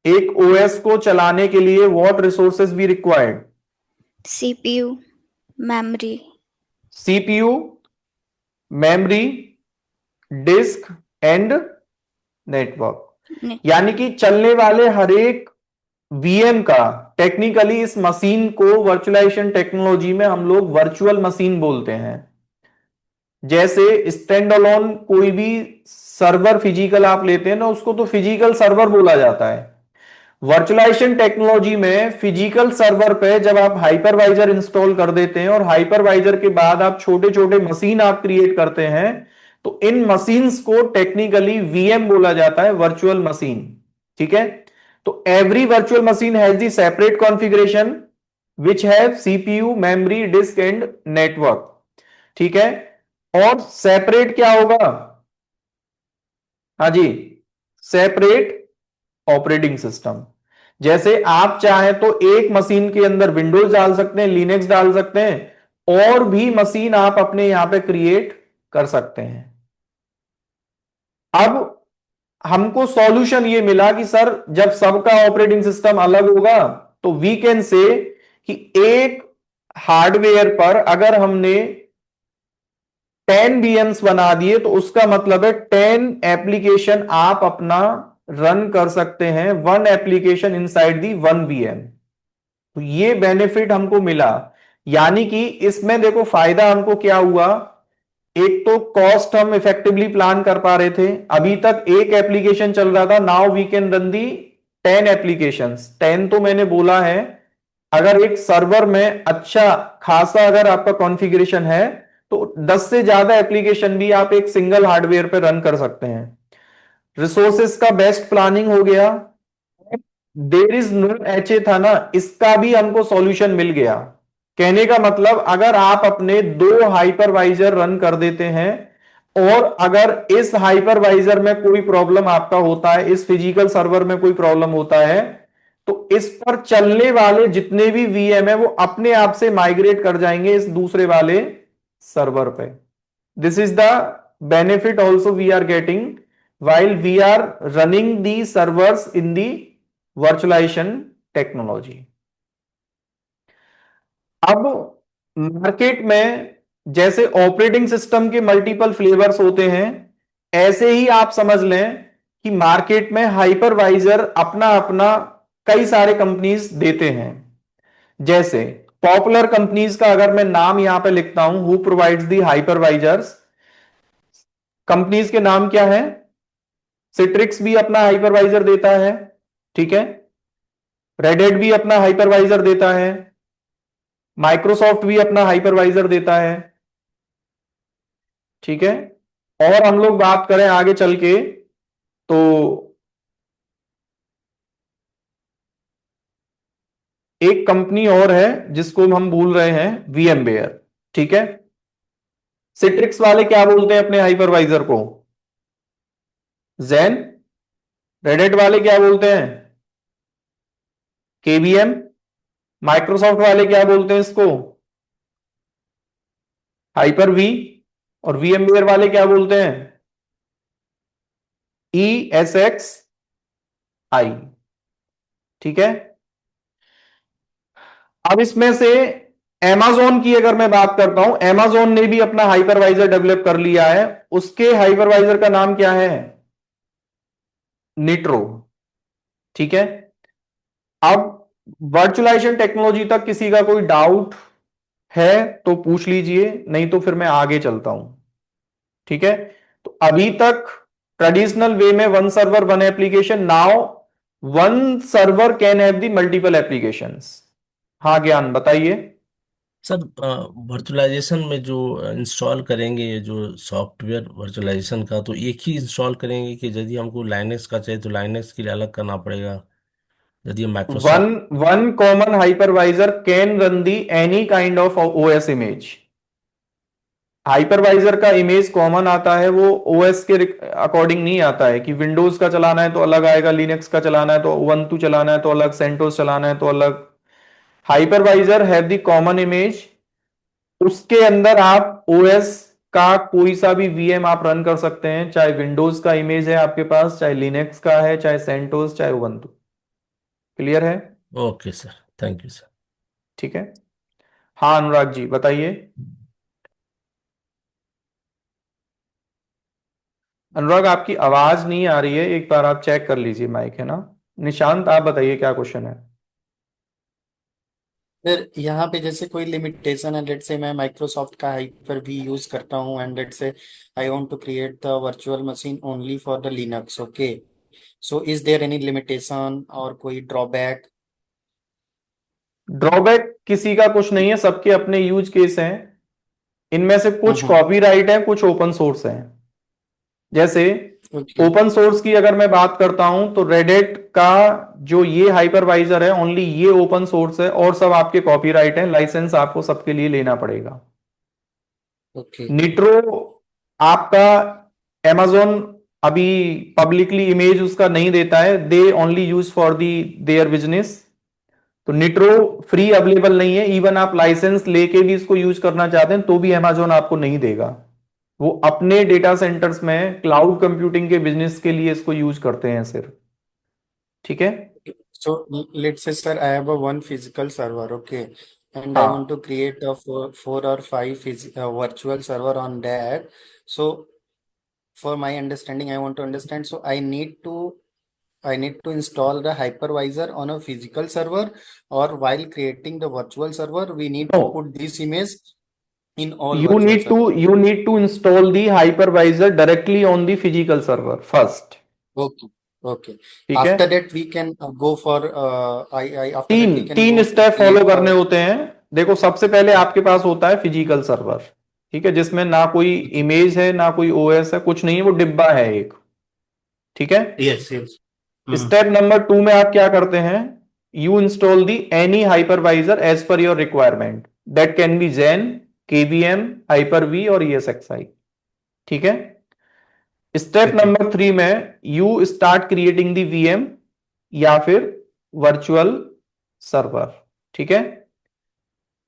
एक ओएस को चलाने के लिए what resources be required. CPU, memory, CPU, memory, disk and network. ne- यानी कि चलने वाले हर एक वीएम का, टेक्निकली इस मशीन को वर्चुअलाइजेशन टेक्नोलॉजी में हम लोग वर्चुअल मशीन बोलते हैं। जैसे स्टैंड अलोन कोई भी सर्वर फिजिकल आप लेते हैं ना, उसको तो फिजिकल सर्वर बोला जाता है। वर्चुअलाइजेशन टेक्नोलॉजी में फिजिकल सर्वर पे जब आप हाइपरवाइजर इंस्टॉल कर देते हैं और हाइपरवाइजर के बाद आप छोटे छोटे मशीन आप क्रिएट करते हैं, तो इन मशीन्स को टेक्निकली वीएम बोला जाता है, वर्चुअल मशीन। ठीक है, तो every virtual machine has the separate configuration which have CPU, memory, disk and network. ठीक है, और सेपरेट क्या होगा, हाँ जी, सेपरेट ऑपरेटिंग सिस्टम। जैसे आप चाहें तो एक मशीन के अंदर विंडोज डाल सकते हैं, लिनक्स डाल सकते हैं, और भी मशीन आप अपने यहां पे क्रिएट कर सकते हैं। अब हमको सॉल्यूशन ये मिला कि सर जब सबका ऑपरेटिंग सिस्टम अलग होगा तो वी कैन से कि एक हार्डवेयर पर अगर हमने 10 VMs बना दिए तो उसका मतलब है 10 एप्लीकेशन आप अपना रन कर सकते हैं, one application inside the one VM। तो ये बेनिफिट हमको मिला। यानी कि इसमें देखो फायदा हमको क्या हुआ, एक तो कॉस्ट हम इफेक्टिवली प्लान कर पा रहे थे। अभी तक एक एप्लीकेशन चल रहा था, now we can run the 10 applications. 10 तो मैंने बोला है, अगर एक सर्वर में अच्छा खासा अगर आपका कॉन्फ़िगरेशन है तो 10 से ज्यादा एप्लीकेशन भी आप एक सिंगल हार्डवेयर पे रन कर सकते हैं। रिसोर्सेस का बेस्ट प्लानिंग हो गया। देर इज नो HA था ना, इसका भी हमको सॉल्यूशन मिल गया। कहने का मतलब अगर आप अपने 2 हाइपरवाइजर रन कर देते हैं और अगर इस हाइपरवाइजर में कोई प्रॉब्लम आपका होता है, इस फिजिकल सर्वर में कोई प्रॉब्लम होता है, तो इस पर चलने वाले जितने भी VM है वो अपने आप से माइग्रेट कर जाएंगे इस दूसरे वाले सर्वर पे। This is the benefit also we are getting while we are running the servers in the virtualization technology। अब मार्केट में जैसे ऑपरेटिंग सिस्टम के मल्टीपल फ्लेवर्स होते हैं, ऐसे ही आप समझ लें कि मार्केट में हाइपरवाइजर अपना अपना कई सारे कंपनीज देते हैं। जैसे पॉपुलर कंपनीज का अगर मैं नाम यहां पे लिखता हूं, who provides the hypervisors, companies के नाम क्या है। सिट्रिक्स भी अपना हाइपरवाइजर देता है, ठीक है। रेड हैट भी अपना हाइपरवाइजर देता है, माइक्रोसॉफ्ट भी अपना हाइपरवाइजर देता है, ठीक है। और हम लोग बात करें आगे चल के तो एक कंपनी और है जिसको हम भूल रहे हैं, VMware, ठीक है। सिट्रिक्स वाले क्या बोलते हैं अपने हाइपरवाइजर को, ज़ेन। रेड हैट वाले क्या बोलते हैं, KVM। माइक्रोसॉफ्ट वाले क्या बोलते हैं इसको, हाइपर V। और VMware वाले क्या बोलते हैं, ESXi, ठीक है। अब इसमें से Amazon की अगर मैं बात करता हूं, Amazon ने भी अपना हाइपरवाइजर डेवलप कर लिया है। उसके हाइपरवाइजर का नाम क्या है, निट्रो, ठीक है। अब वर्चुअलाइजेशन टेक्नोलॉजी तक किसी का कोई डाउट है तो पूछ लीजिए, नहीं तो फिर मैं आगे चलता हूं, ठीक है। तो अभी तक ट्रेडिशनल वे में one server one application, now one server can have the multiple applications. हाँ ज्ञान बताइए। सर वर्चुअलाइजेशन में जो इंस्टॉल करेंगे ये जो सॉफ्टवेयर वर्चुअलाइजेशन का, तो एक ही इंस्टॉल करेंगे कि यदि हमको लाइनेक्स का चाहिए तो लाइनेक्स के लिए अलग करना पड़ेगा, यदि हम one Microsoft. One common hypervisor can run the any kind of OS image. Hypervisor का इमेज कॉमन आता है, वो ओएस के अकॉर्डिंग नहीं आता है कि विंडोज का चलाना है तो अलग आएगा, लिनक्स का चलाना है तो उबंटू चलाना है तो अलग, सेंटोस चलाना है तो अलग। Hypervisor have the common image, उसके अंदर आप ओएस का कोई सा भी वीएम आप रन कर सकते हैं, चाहे विंडोज का इमेज है आपके पास, चाहे लिनक्स का है, चाहे सेंटोस, चाहे उबंटू। क्लियर है? Okay sir, thank you sir. ठीक है। हाँ अनुराग जी बताइए। अनुराग आपकी आवाज नहीं आ रही है, एक बार आप चेक कर लीजिए, माइक है ना। निशांत आप बताइए क्या क्वेश्चन है। फिर यहाँ पे जैसे कोई लिमिटेशन है, लेट से मैं माइक्रोसॉफ्ट का हाइपर भी यूज करता हूँ and let's say I want to create the virtual machine only for the Linux, okay, so is there any limitation और कोई ड्रॉबैक? ड्रॉबैक किसी का कुछ नहीं है, सबके अपने यूज केस हैं। इनमें से कुछ हम्म। कॉपीराइट है, कुछ ओपन सोर्स हैं। जैसे ओके। ओपन सोर्स की अगर मैं बात करता हूं तो रेडिट का जो ये हाइपरवाइजर है ओनली ये ओपन सोर्स है, और सब आपके कॉपीराइट है, लाइसेंस आपको सबके लिए लेना पड़ेगा। ओके। निट्रो आपका amazon अभी पब्लिकली इमेज उसका नहीं देता है, they only use for the their business. तो निट्रो फ्री अवेलेबल नहीं है, इवन आप लाइसेंस लेके भी इसको यूज करना चाहते हैं तो भी amazon आपको नहीं देगा। वो अपने डेटा सेंटर्स में क्लाउड कंप्यूटिंग के बिजनेस के लिए इसको यूज करते हैं सिर्फ। ठीक है। So let's say, sir, I have a one physical server, okay, and I want हाँ to create a four or five virtual server on that. So for my understanding, I want to understand. So I need to install the hypervisor on a physical server, or while creating the virtual server, we need to no, put this image in all you virtual need to server. you need to install the hypervisor directly on the physical server first। Okay. Okay. ठीक है। After that, we can go for after that तीन we can तीन go to step follow create करने the. होते हैं। देखो सबसे पहले आपके पास होता है फिजिकल सर्वर, ठीक है, जिसमें ना कोई इमेज है ना कोई ओएस है, कुछ नहीं है, वो डिब्बा है एक। ठीक है। Yes, yes. स्टेप नंबर 2 में आप क्या करते हैं, you install the any hypervisor as per your requirement, that can be Xen, KVM, hyper V और ईएसएक्सआई। ठीक है। Step Okay. नंबर 3 में you start creating the VM या फिर वर्चुअल सर्वर। ठीक है।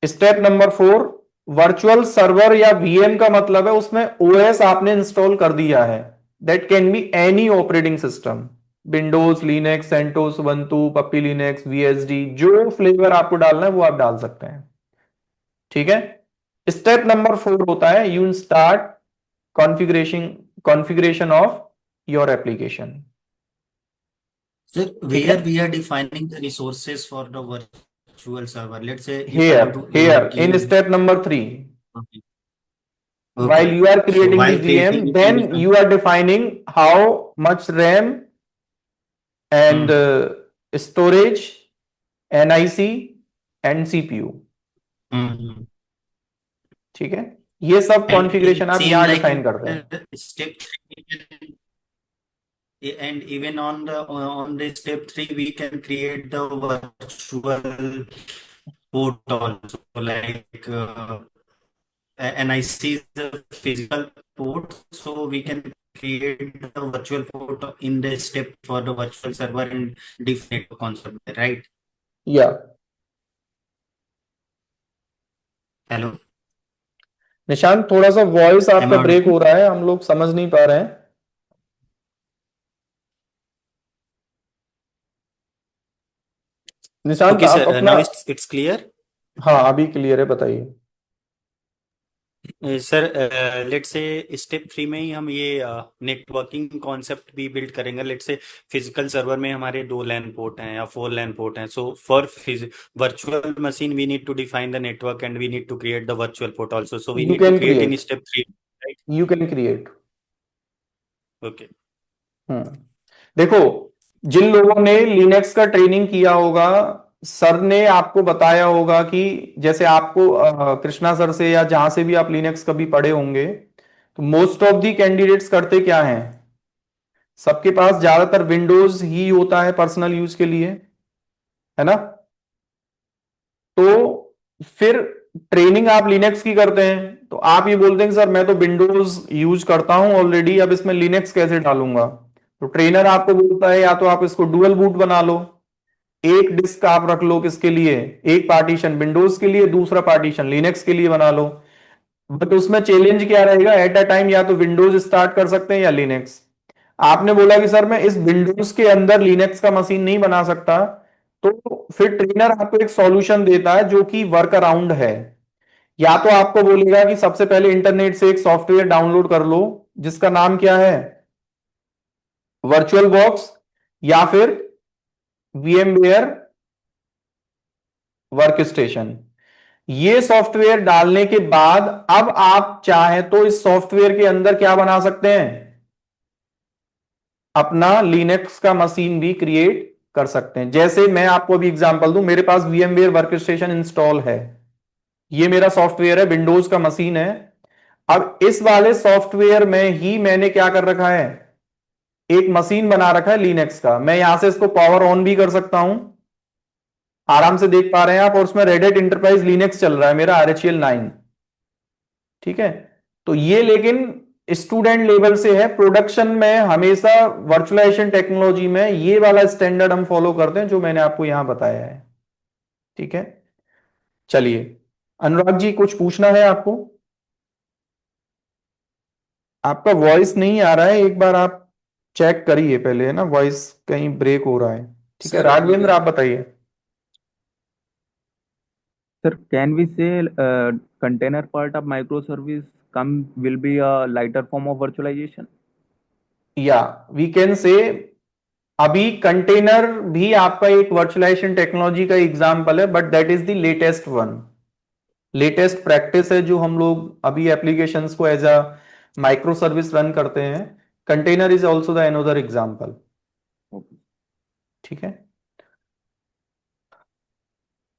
स्टेप नंबर 4, वर्चुअल सर्वर या VM का मतलब है उसमें ओएस आपने इंस्टॉल कर दिया है, that can be any operating system, Windows, Linux, CentOS, Ubuntu, Puppy Linux, BSD, जो फ्लेवर आपको डालना है वो आप डाल सकते हैं। ठीक है। स्टेप नंबर 4 होता है you start configuration of your application. So ठीक है। where we are defining the resources for the virtual server. Let's say if I Here, want to here in give. step number 3, Okay. while Okay. you are So creating the while VM, creating it, we then define. you are defining how much RAM and storage, NIC and CPU। Mm. ठीक है। ये सब And configuration आप same यहां like define in करते हैं। the step three, and even on the step 3, we can create the virtual port also, like NIC is the physical port, so we can create the virtual port in the step for the virtual server and define the concept, right? या Hello, Nishant थोड़ा सा voice am I आपका break audible? हो रहा है, हम लोग समझ नहीं पा रहे हैं। निशांत Okay, आप sir. अपना, Now it's clear. हाँ अभी क्लियर है, बताइए। सर लेट्स से स्टेप 3 में ही हम ये नेटवर्किंग कॉन्सेप्ट भी बिल्ड करेंगे। लेट्स से फिजिकल सर्वर में हमारे 2 लैन पोर्ट हैं या 4 लैन पोर्ट हैं, so for virtual machine we need to define the network and we need to create the virtual port also, so we you need to can create in create, step 3, right? You can create. Okay. Hmm देखो जिन लोगों ने Linux का training किया होगा, sir ने आपको बताया होगा कि जैसे आपको कृष्णा सर से या जहां से भी आप लिनक्स कभी पढ़े होंगे, तो मोस्ट ऑफ दी कैंडिडेट्स करते क्या हैं, सबके पास ज्यादातर विंडोज ही होता है पर्सनल यूज के लिए, है ना। तो फिर ट्रेनिंग आप लिनक्स की करते हैं, तो आप ये बोलते हैं कि सर मैं तो विंडोज यूज करता हूं ऑलरेडी, अब इसमें लिनक्स कैसे डालूंगा। तो ट्रेनर आपको बोलता है या तो आप इसको डुअल बूट बना लो, एक डिस्क आप रख लो किसके लिए, एक पार्टीशन विंडोज के लिए, दूसरा पार्टीशन लिनक्स के लिए बना लो। बट उसमें चैलेंज क्या रहेगा, एट अ टाइम या तो विंडोज स्टार्ट कर सकते हैं या लिनक्स। आपने बोला कि सर मैं इस विंडोज के अंदर लिनक्स का मशीन नहीं बना सकता, तो फिर ट्रेनर आपको एक सॉल्यूशन देता है जो कि वर्क अराउंड है। या तो आपको बोलेगा कि सबसे पहले इंटरनेट से एक सॉफ्टवेयर डाउनलोड कर लो जिसका नाम क्या है, वर्चुअल बॉक्स या फिर VMware वर्क स्टेशन। ये सॉफ्टवेयर डालने के बाद अब आप चाहें तो इस सॉफ्टवेयर के अंदर क्या बना सकते हैं, अपना लिनक्स का मशीन भी क्रिएट कर सकते हैं। जैसे मैं आपको अभी एग्जांपल दूं, मेरे पास VMware वर्क स्टेशन इंस्टॉल है, ये मेरा सॉफ्टवेयर है, विंडोज का मशीन है। अब इस वाले सॉफ्टवेयर में ही मैंने क्या कर रखा है, एक मशीन बना रखा है लिनक्स का। मैं यहां से इसको पावर ऑन भी कर सकता हूं, आराम से देख पा रहे हैं आप, और उसमें रेड हैट इंटरप्राइज लिनक्स चल रहा है मेरा RHEL 9, ठीक है। तो ये लेकिन स्टूडेंट लेवल से है, प्रोडक्शन में हमेशा वर्चुअलाइजेशन टेक्नोलॉजी में ये वाला स्टैंडर्ड हम फॉलो करते हैं जो मैंने आपको यहां बताया है, ठीक है। चलिए अनुराग जी, कुछ पूछना है आपको। आपका वॉइस नहीं आ रहा है, एक बार आप चेक करिए पहले, है ना, वॉइस कहीं ब्रेक हो रहा है। ठीक है, सर राघवेंद्र आप बताइए। Sir, can we say container part of microservice come will be a lighter form of virtualization? या वी कैन से, अभी कंटेनर भी आपका एक वर्चुअलाइजेशन टेक्नोलॉजी का एग्जांपल है, but that is the latest one, latest practice है जो हम लोग अभी एप्लीकेशंस को as a micro service run करते हैं। Container is also the another example, ठीक है।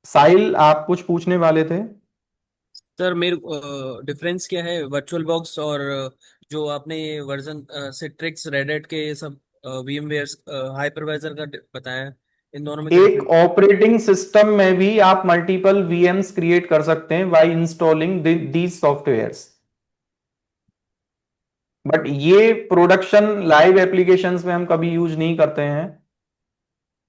साहिल आप कुछ पूछने वाले थे। सर मेरे डिफरेंस क्या है वर्चुअल बॉक्स और जो आपने वर्जन सिट्रिक्स रेडहेट के ये सब VMware हाइपरवाइजर का बताया है, इन दोनों में क्या एक डिफरेंस? ऑपरेटिंग सिस्टम में भी आप मल्टीपल VMs क्रिएट कर सकते हैं by installing these softwares, but ये प्रोडक्शन लाइव एप्लीकेशंस में हम कभी यूज नहीं करते हैं।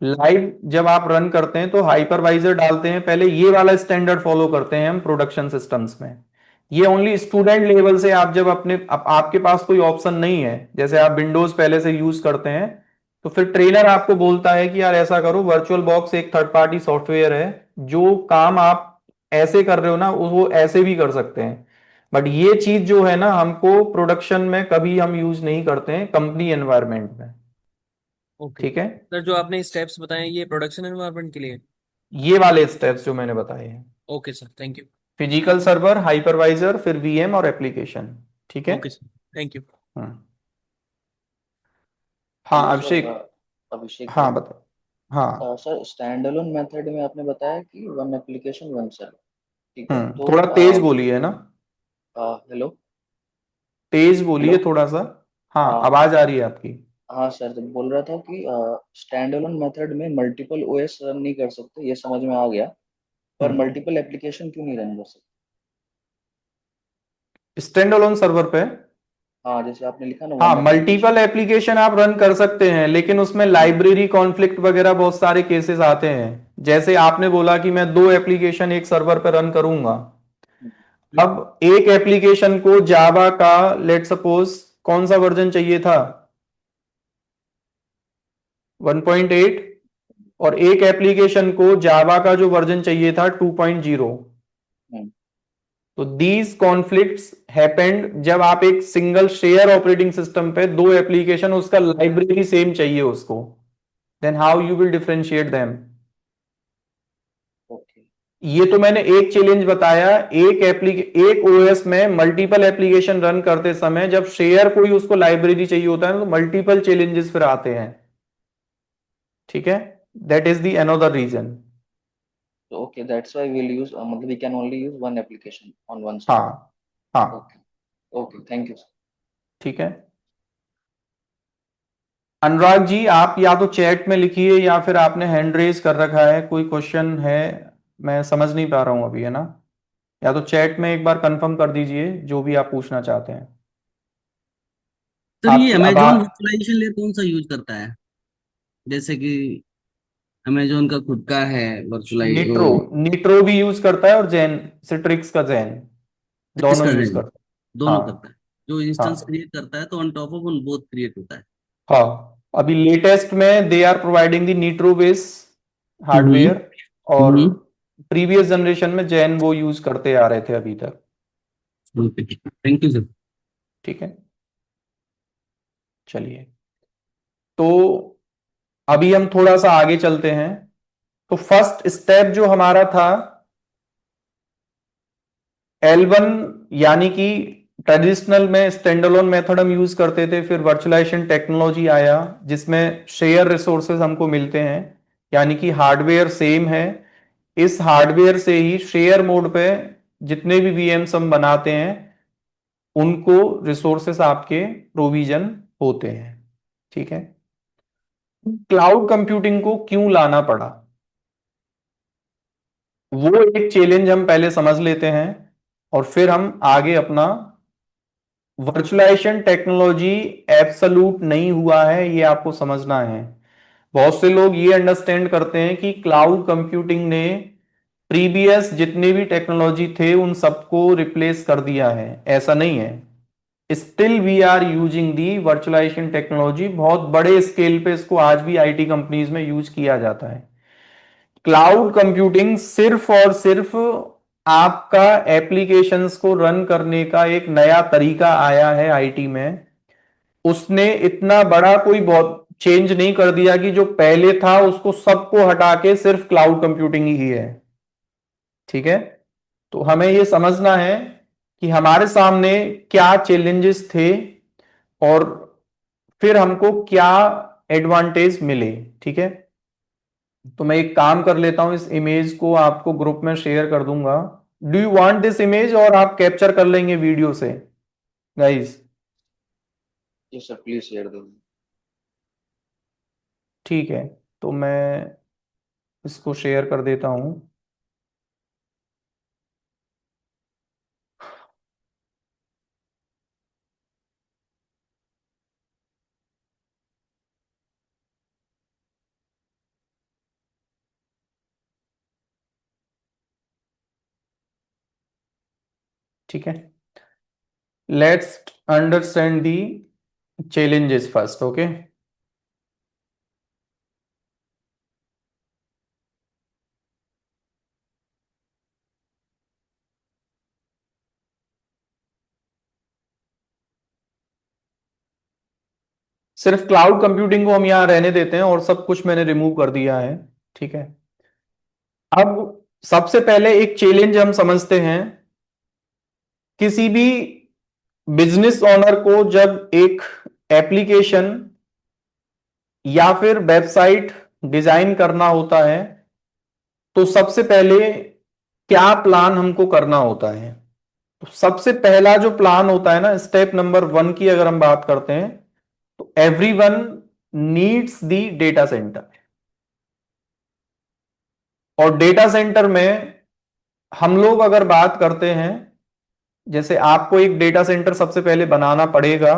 लाइव जब आप रन करते हैं तो हाइपरवाइजर डालते हैं पहले, ये वाला स्टैंडर्ड फॉलो करते हैं हम प्रोडक्शन सिस्टम्स में। ये ओनली स्टूडेंट लेवल से, आप जब आपके पास कोई ऑप्शन नहीं है, जैसे आप विंडोज पहले से यूज करते हैं, तो फिर ट्रेनर आपको बोलता है कि यार ऐसा करो, वर्चुअल बॉक्स एक थर्ड पार्टी सॉफ्टवेयर है, जो काम आप ऐसे कर रहे हो ना वो ऐसे भी कर सकते हैं। बट ये चीज जो है ना, हमको प्रोडक्शन में कभी हम यूज नहीं करते हैं, कंपनी एनवायरमेंट में, ओके ठीक है। सर, जो आपने स्टेप्स बताए ये प्रोडक्शन एनवायरनमेंट के लिए? ये वाले स्टेप्स जो मैंने बताए हैं, okay sir, thank you. Physical server, hypervisor, फिर VM और एप्लीकेशन, ठीक है। Okay sir, thank you. Hmm. हाँ हेलो अभिषेक। सर, अभिषेक हाँ वर्मा। बताओ। हाँ। सर स्टैंड अलोन मेथड में आपने बताया कि वन एप्लीकेशन वन सर्वर, ठीक है। तो थोड़ा तेज बोलिए ना, हेलो। तेज हेलो। बोलिए थोड़ा सा। हाँ हाँ आवाज आ रही है आपकी। हाँ सर, तो बोल रहा था कि स्टैंड अलोन मेथड में मल्टीपल OS रन नहीं कर सकते, ये समझ में आ गया, पर मल्टीपल एप्लीकेशन क्यों नहीं रन कर सकते? स्टैंड अलोन सर्वर पे, हाँ, जैसे आपने लिखा ना हाँ वन मल्टीपल एप्लीकेशन। एप्लीकेशन आप रन कर सकते हैं, लेकिन उसमें लाइब्रेरी कॉन्फ्लिक्ट वगैरह बहुत सारे केसेस आते हैं। जैसे आपने बोला कि मैं 2 एप्लीकेशन एक सर्वर पर रन करूंगा, अब एक एप्लीकेशन को जावा का लेट सपोज कौन सा वर्जन चाहिए था, 1.8, और एक एप्लीकेशन को जावा का जो वर्जन चाहिए था 2.0। तो दीज कॉन्फ्लिक्ट्स हैपेंड जब आप एक सिंगल शेयर ऑपरेटिंग सिस्टम पे 2 एप्लीकेशन, उसका लाइब्रेरी सेम चाहिए उसको, then how you will differentiate them. ये तो मैंने एक चैलेंज बताया, एक OS में मल्टीपल एप्लीकेशन रन करते समय जब शेयर कोई उसको लाइब्रेरी चाहिए होता है तो मल्टीपल चैलेंजेस फिर आते हैं। ठीक है, that is the another reason. So, okay, that's why we'll use, we can only use one application on one server. हाँ हाँ, Okay. Okay, thank you, sir. ठीक है। अनुराग जी, आप या तो चैट में लिखिए या फिर आपने हैंड रेज कर रखा है, कोई क्वेश्चन है? मैं समझ नहीं पा रहा हूं अभी, है ना? या तो चैट में एक बार कंफर्म कर दीजिए जो भी आप पूछना चाहते हैं। सर ये आपकी अमेजोन आवाज, वर्चुअलाइजेशन लेयर कौन सा यूज करता है? जैसे कि अमेजोन का खुद का है वर्चुअलाइज वो नीट्रो, नीट्रो भी यूज करता है और जैन, सिट्रिक्स का जैन, दोनों इसका यूज जैन करता है। दोनों हाँ करता है। जो इंस्टेंस हाँ क्रिएट करता है तो ऑन टॉप ऑफ उन बोथ क्रिएट होता है। हाँ, अभी लेटेस्ट में they are providing the nitro base hmm hardware, और हम्म प्रीवियस जनरेशन में जैन वो यूज करते आ रहे थे अभी तक। Okay, thank you sir. ठीक है, चलिए, तो अभी हम थोड़ा सा आगे चलते हैं। तो फर्स्ट स्टेप जो हमारा था, L1, यानी कि ट्रेडिशनल में स्टैंडअलोन मेथड हम यूज करते थे, फिर वर्चुअलाइजेशन टेक्नोलॉजी आया जिसमें शेयर रिसोर्सेज हमको मिलते हैं, यानी कि हार्डवेयर सेम है। इस हार्डवेयर से ही शेयर मोड पे जितने भी वीएम्स हम बनाते हैं उनको रिसोर्सेस आपके प्रोविजन होते हैं। ठीक है, क्लाउड कंप्यूटिंग को क्यों लाना पड़ा, वो एक चैलेंज हम पहले समझ लेते हैं और फिर हम आगे अपना, वर्चुअलाइजेशन टेक्नोलॉजी एब्सोल्यूट नहीं हुआ है, ये आपको समझना है। बहुत से लोग ये अंडरस्टैंड करते हैं कि क्लाउड कंप्यूटिंग ने प्रीवियस जितने भी टेक्नोलॉजी थे उन सबको रिप्लेस कर दिया है, ऐसा नहीं है। Still we are using the virtualization technology, बहुत बड़े स्केल पे इसको आज भी आईटी कंपनीज में यूज किया जाता है। क्लाउड कंप्यूटिंग सिर्फ और सिर्फ आपका एप्लीकेशंस को रन करने का एक नया तरीका आया है आईटी में। उसने इतना बड़ा कोई बहुत चेंज नहीं कर दिया कि जो पहले था उसको सबको हटा के सिर्फ क्लाउड कंप्यूटिंग ही है। ठीक है, तो हमें यह समझना है कि हमारे सामने क्या चैलेंजेस थे और फिर हमको क्या एडवांटेज मिले। ठीक है, तो मैं एक काम कर लेता हूं, इस इमेज को आपको ग्रुप में शेयर कर दूंगा। Do you want this image, और आप कैप्चर कर लेंगे वीडियो से guys? Yes, sir, please share the. ठीक है, तो मैं इसको शेयर कर देता हूं। ठीक है, let's understand the challenges first, okay? सिर्फ क्लाउड कंप्यूटिंग को हम यहां रहने देते हैं और सब कुछ मैंने रिमूव कर दिया है। ठीक है, अब सबसे पहले एक चैलेंज हम समझते हैं। किसी भी बिजनेस ओनर को जब एक एप्लीकेशन या फिर वेबसाइट डिजाइन करना होता है तो सबसे पहले क्या प्लान हमको करना होता है? तो सबसे पहला जो प्लान होता है ना, स्टेप नंबर 1 की अगर हम बात करते हैं, तो एवरीवन नीड्स दी डेटा सेंटर। और डेटा सेंटर में हम लोग अगर बात करते हैं, जैसे आपको एक डेटा सेंटर सबसे पहले बनाना पड़ेगा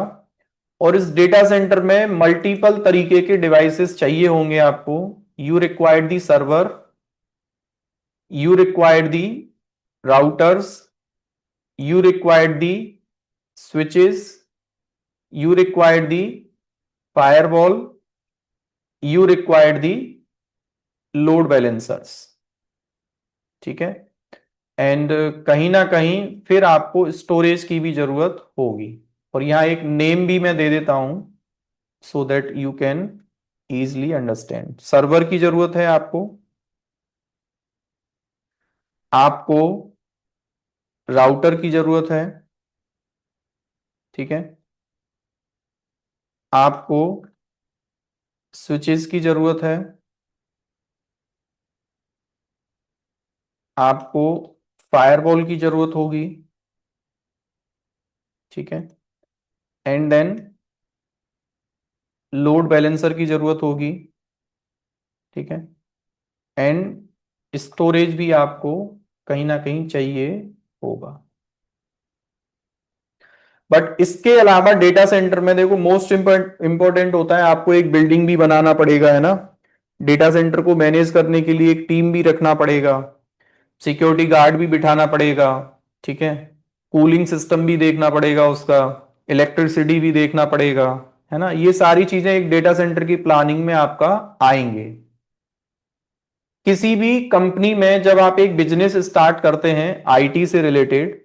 और इस डेटा सेंटर में मल्टीपल तरीके के डिवाइसेस चाहिए होंगे आपको। You required the server, you require the routers, you require the switches, you require the firewall, you require the load balancers। ठीक है, एंड कहीं ना कहीं फिर आपको स्टोरेज की भी जरूरत होगी, और यहां एक नेम भी मैं दे देता हूं so that you can easily understand. Server की जरूरत है आपको, आपको राउटर की जरूरत है, ठीक है, आपको स्विचेस की जरूरत है, आपको फायरवॉल की जरूरत होगी, ठीक है, एंड देन लोड बैलेंसर की जरूरत होगी, ठीक है, एंड स्टोरेज भी आपको कहीं ना कहीं चाहिए होगा। बट इसके अलावा डेटा सेंटर में देखो मोस्ट इंपॉर्टेंट होता है, आपको एक बिल्डिंग भी बनाना पड़ेगा, है ना। डेटा सेंटर को मैनेज करने के लिए एक टीम भी रखना पड़ेगा, सिक्योरिटी गार्ड भी बिठाना पड़ेगा, ठीक है, कूलिंग सिस्टम भी देखना पड़ेगा उसका, इलेक्ट्रिसिटी भी देखना पड़ेगा, है ना। ये सारी चीजें एक डेटा सेंटर की प्लानिंग में आपका आएंगे। किसी भी कंपनी में जब आप एक बिजनेस स्टार्ट करते हैं आईटी से रिलेटेड,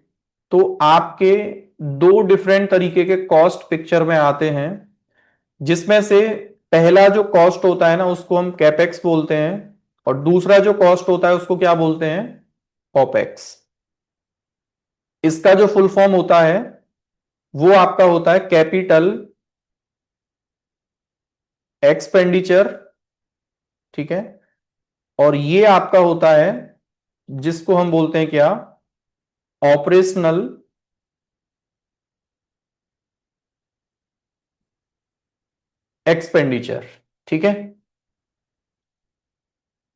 तो आपके दो डिफरेंट तरीके के कॉस्ट पिक्चर में आते हैं, जिसमें से पहला जो कॉस्ट होता है ना उसको हम कैपेक्स बोलते हैं, और दूसरा जो कॉस्ट होता है उसको क्या बोलते हैं, ओपेक्स। इसका जो फुल फॉर्म होता है वो आपका होता है कैपिटल एक्सपेंडिचर, ठीक है, और ये आपका होता है जिसको हम बोलते हैं क्या, ऑपरेशनल एक्सपेंडिचर, ठीक है।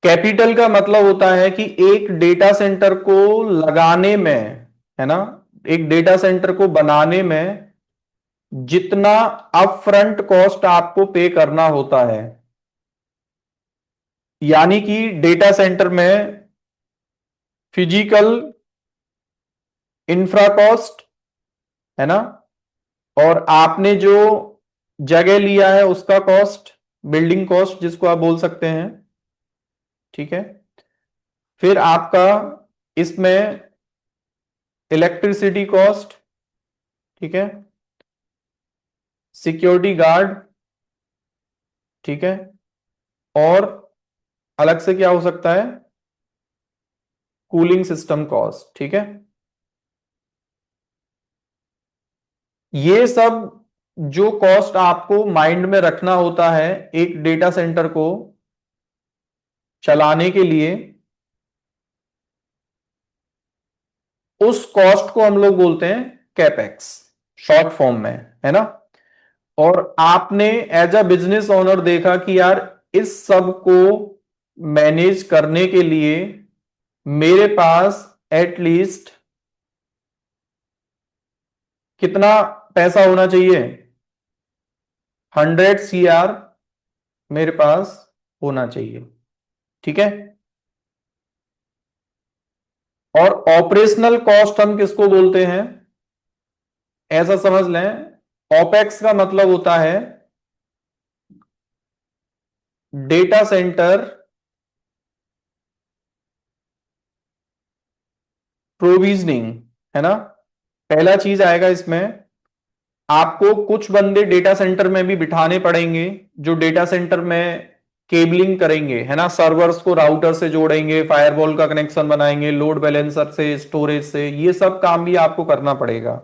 कैपिटल का मतलब होता है कि एक डेटा सेंटर को लगाने में, है ना, एक डेटा सेंटर को बनाने में जितना अपफ्रंट कॉस्ट आपको पे करना होता है, यानी कि डेटा सेंटर में फिजिकल इंफ्रा कॉस्ट, है ना, और आपने जो जगह लिया है उसका कॉस्ट, बिल्डिंग कॉस्ट जिसको आप बोल सकते हैं, ठीक है। फिर आपका इसमें इलेक्ट्रिसिटी कॉस्ट, ठीक है, सिक्योरिटी गार्ड, ठीक है, और अलग से क्या हो सकता है, कूलिंग सिस्टम कॉस्ट, ठीक है। ये सब जो कॉस्ट आपको माइंड में रखना होता है एक डेटा सेंटर को चलाने के लिए, उस कॉस्ट को हम लोग बोलते हैं कैपेक्स शॉर्ट फॉर्म में, है ना। और आपने एज अ बिजनेस ओनर देखा कि यार इस सब को मैनेज करने के लिए मेरे पास एटलीस्ट कितना पैसा होना चाहिए, 100 CR मेरे पास होना चाहिए, ठीक है। और ऑपरेशनल कॉस्ट हम किसको बोलते हैं, ऐसा समझ लें, ओपेक्स का मतलब होता है डेटा सेंटर प्रोविजनिंग, है ना। पहला चीज आएगा इसमें, आपको कुछ बंदे डेटा सेंटर में भी बिठाने पड़ेंगे जो डेटा सेंटर में केबलिंग करेंगे, है ना, सर्वर्स को राउटर से जोड़ेंगे, फायरवॉल का कनेक्शन बनाएंगे, लोड बैलेंसर से, स्टोरेज से, ये सब काम भी आपको करना पड़ेगा।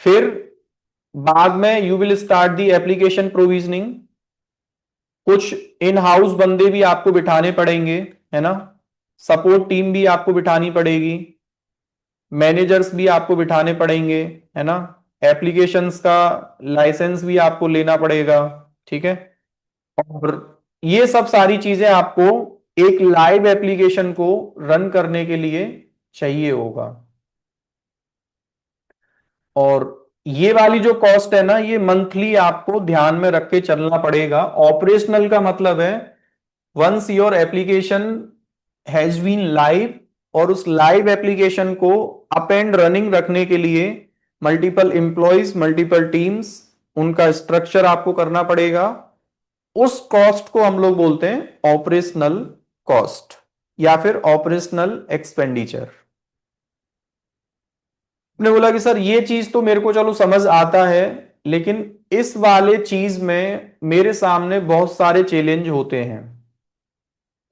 फिर बाद में you will start the application provisioning, कुछ इन हाउस बंदे भी आपको बिठाने पड़ेंगे, है ना, सपोर्ट टीम भी आपको बिठानी पड़ेगी, मैनेजर्स भी आपको बिठाने पड़ेंगे, है ना, एप्लीकेशंस का लाइसेंस भी आपको लेना पड़ेगा, ठीक है। और ये सब सारी चीजें आपको एक लाइव एप्लीकेशन को रन करने के लिए चाहिए होगा। और ये वाली जो कॉस्ट है ना, ये मंथली आपको ध्यान में रख के चलना पड़ेगा। ऑपरेशनल का मतलब है once your application has been live, और उस लाइव एप्लीकेशन को अप एंड रनिंग रखने के लिए मल्टीपल एम्प्लॉयज, मल्टीपल टीम्स, उनका स्ट्रक्चर आपको करना पड़ेगा। उस कॉस्ट को हम लोग बोलते हैं ऑपरेशनल कॉस्ट या फिर ऑपरेशनल एक्सपेंडिचर। ने बोला कि सर ये चीज तो मेरे को चलो समझ आता है, लेकिन इस वाले चीज में मेरे सामने बहुत सारे चैलेंज होते हैं,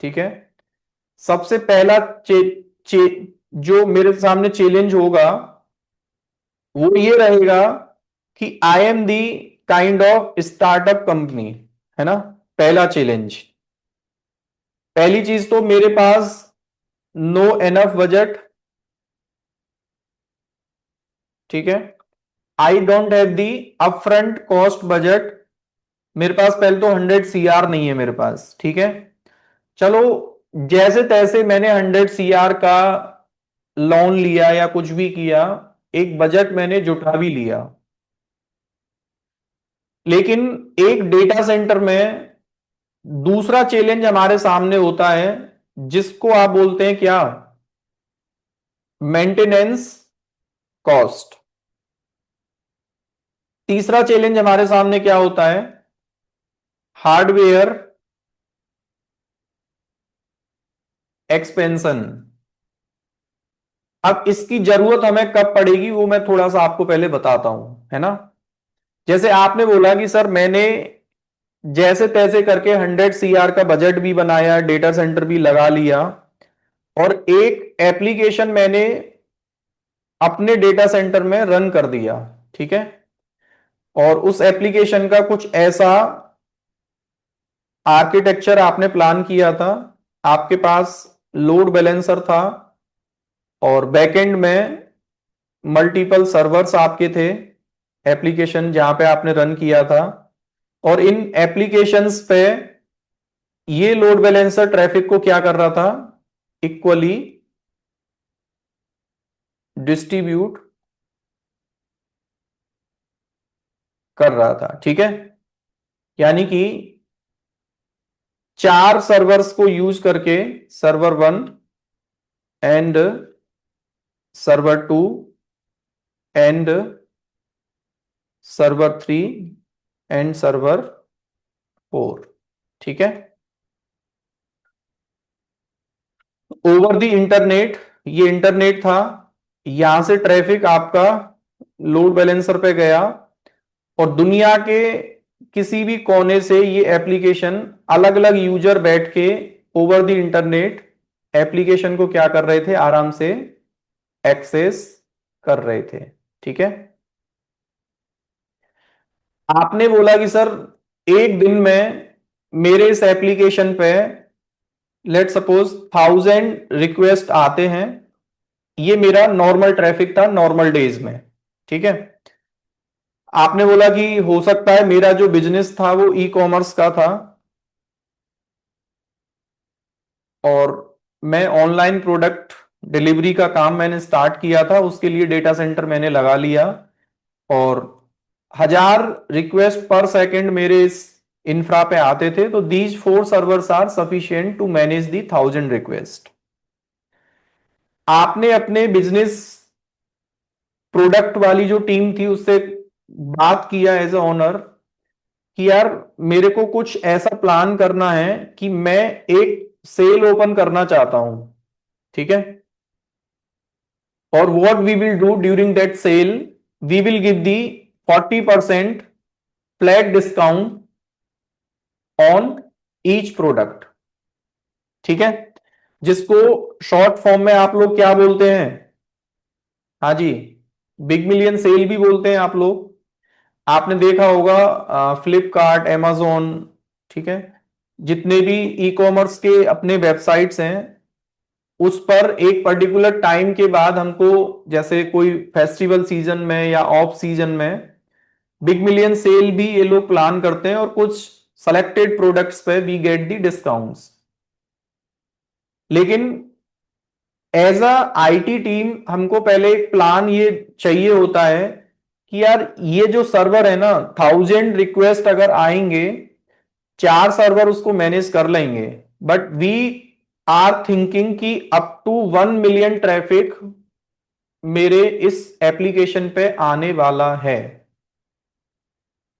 ठीक है। सबसे पहला जो मेरे सामने चैलेंज होगा वो ये रहेगा कि I am the kind of startup company, है ना। पहला चैलेंज, पहली चीज तो मेरे पास नो एनफ बजट, ठीक है। I don't have the upfront cost budget, मेरे पास पहले तो 100 CR नहीं है मेरे पास, ठीक है। चलो जैसे तैसे मैंने 100 CR का लोन लिया या कुछ भी किया, एक बजट मैंने जुटा भी लिया, लेकिन एक डेटा सेंटर में दूसरा चैलेंज हमारे सामने होता है जिसको आप बोलते हैं क्या, मेंटेनेंस कॉस्ट। तीसरा चैलेंज हमारे सामने क्या होता है, हार्डवेयर एक्सपेंशन। अब इसकी जरूरत हमें कब पड़ेगी वो मैं थोड़ा सा आपको पहले बताता हूं, है ना। जैसे आपने बोला कि सर मैंने जैसे तैसे करके 100 CR का बजट भी बनाया, डेटा सेंटर भी लगा लिया, और एक एप्लीकेशन मैंने अपने डेटा सेंटर में रन कर दिया, ठीक है। और उस एप्लीकेशन का कुछ ऐसा आर्किटेक्चर आपने प्लान किया था, आपके पास लोड बैलेंसर था और बैकएंड में मल्टीपल सर्वर्स आपके थे, एप्लीकेशन जहां पे आपने रन किया था, और इन एप्लीकेशंस पे ये लोड बैलेंसर ट्रैफिक को क्या कर रहा था, इक्वली डिस्ट्रीब्यूट कर रहा था, ठीक है। यानी कि 4 सर्वर्स को यूज करके, server 1 and server 2 and server 3 and server 4, ठीक है। ओवर द इंटरनेट, ये इंटरनेट था, यहां से ट्रैफिक आपका लोड बैलेंसर पे गया और दुनिया के किसी भी कोने से ये एप्लीकेशन, अलग अलग यूजर बैठ के ओवर द इंटरनेट एप्लीकेशन को क्या कर रहे थे, आराम से एक्सेस कर रहे थे, ठीक है। आपने बोला कि सर एक दिन में मेरे इस एप्लीकेशन पे लेट सपोज 1000 रिक्वेस्ट आते हैं, ये मेरा नॉर्मल ट्रैफिक था नॉर्मल डेज में, ठीक है। आपने बोला कि हो सकता है मेरा जो बिजनेस था वो ई कॉमर्स का था और मैं ऑनलाइन प्रोडक्ट डिलीवरी का काम मैंने स्टार्ट किया था, उसके लिए डेटा सेंटर मैंने लगा लिया और 1000 रिक्वेस्ट पर सेकंड मेरे इस इंफ्रा पे आते थे, तो these 4 servers are sufficient to manage the 1000 request. आपने अपने बिजनेस प्रोडक्ट वाली जो टीम थी उससे बात किया एज ए ओनर कि यार मेरे को कुछ ऐसा प्लान करना है कि मैं एक सेल ओपन करना चाहता हूं, ठीक है। और what we will do during that sale, we will give the 40% flat discount on each product, ठीक है। जिसको शॉर्ट फॉर्म में आप लोग क्या बोलते हैं, हाँ जी, बिग मिलियन सेल भी बोलते हैं आप लोग। आपने देखा होगा फ्लिपकार्ट, amazon, ठीक है, जितने भी ई कॉमर्स के अपने वेबसाइट्स हैं उस पर एक पर्टिकुलर टाइम के बाद हमको, जैसे कोई फेस्टिवल सीजन में या ऑफ सीजन में बिग मिलियन सेल भी ये लोग प्लान करते हैं और कुछ सेलेक्टेड प्रोडक्ट्स पे वी गेट दी डिस्काउंट्स। लेकिन एज अ आईटी टीम हमको पहले एक प्लान ये चाहिए होता है कि यार ये जो सर्वर है ना, 1000 रिक्वेस्ट अगर आएंगे, 4 सर्वर उसको मैनेज कर लेंगे, बट वी आर थिंकिंग कि अप टू 1 मिलियन ट्रैफिक मेरे इस एप्लीकेशन पे आने वाला है।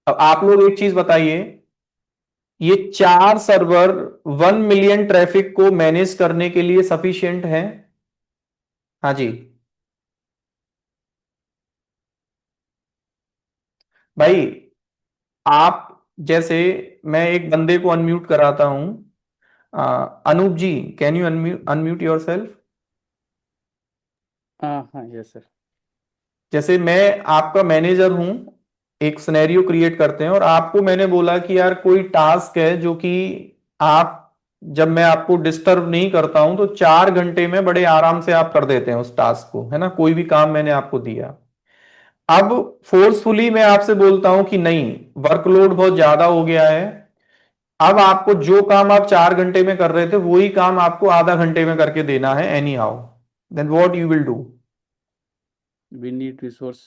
अब आप लोग एक चीज बताइए, ये 4 सर्वर 1 मिलियन ट्रैफिक को मैनेज करने के लिए सफिशिएंट है? हाँ जी भाई, आप जैसे, मैं एक बंदे को अनम्यूट कराता हूं, Anoop ji, can you unmute yourself. हाँ यस सर। जैसे मैं आपका मैनेजर हूं, एक सिनेरियो क्रिएट करते हैं और आपको मैंने बोला कि यार कोई टास्क है जो कि आप जब मैं आपको डिस्टर्ब नहीं करता हूं तो 4 घंटे में बड़े आराम से आप कर देते हैं उस टास्क को, है ना, कोई भी काम मैंने आपको दिया। अब फोर्सफुली मैं आपसे बोलता हूं कि नहीं, वर्कलोड बहुत ज्यादा हो गया है, अब आपको जो काम आप 4 घंटे में कर रहे थे वही काम आपको आधा घंटे में करके देना है anyhow, then what you will do? We need resource.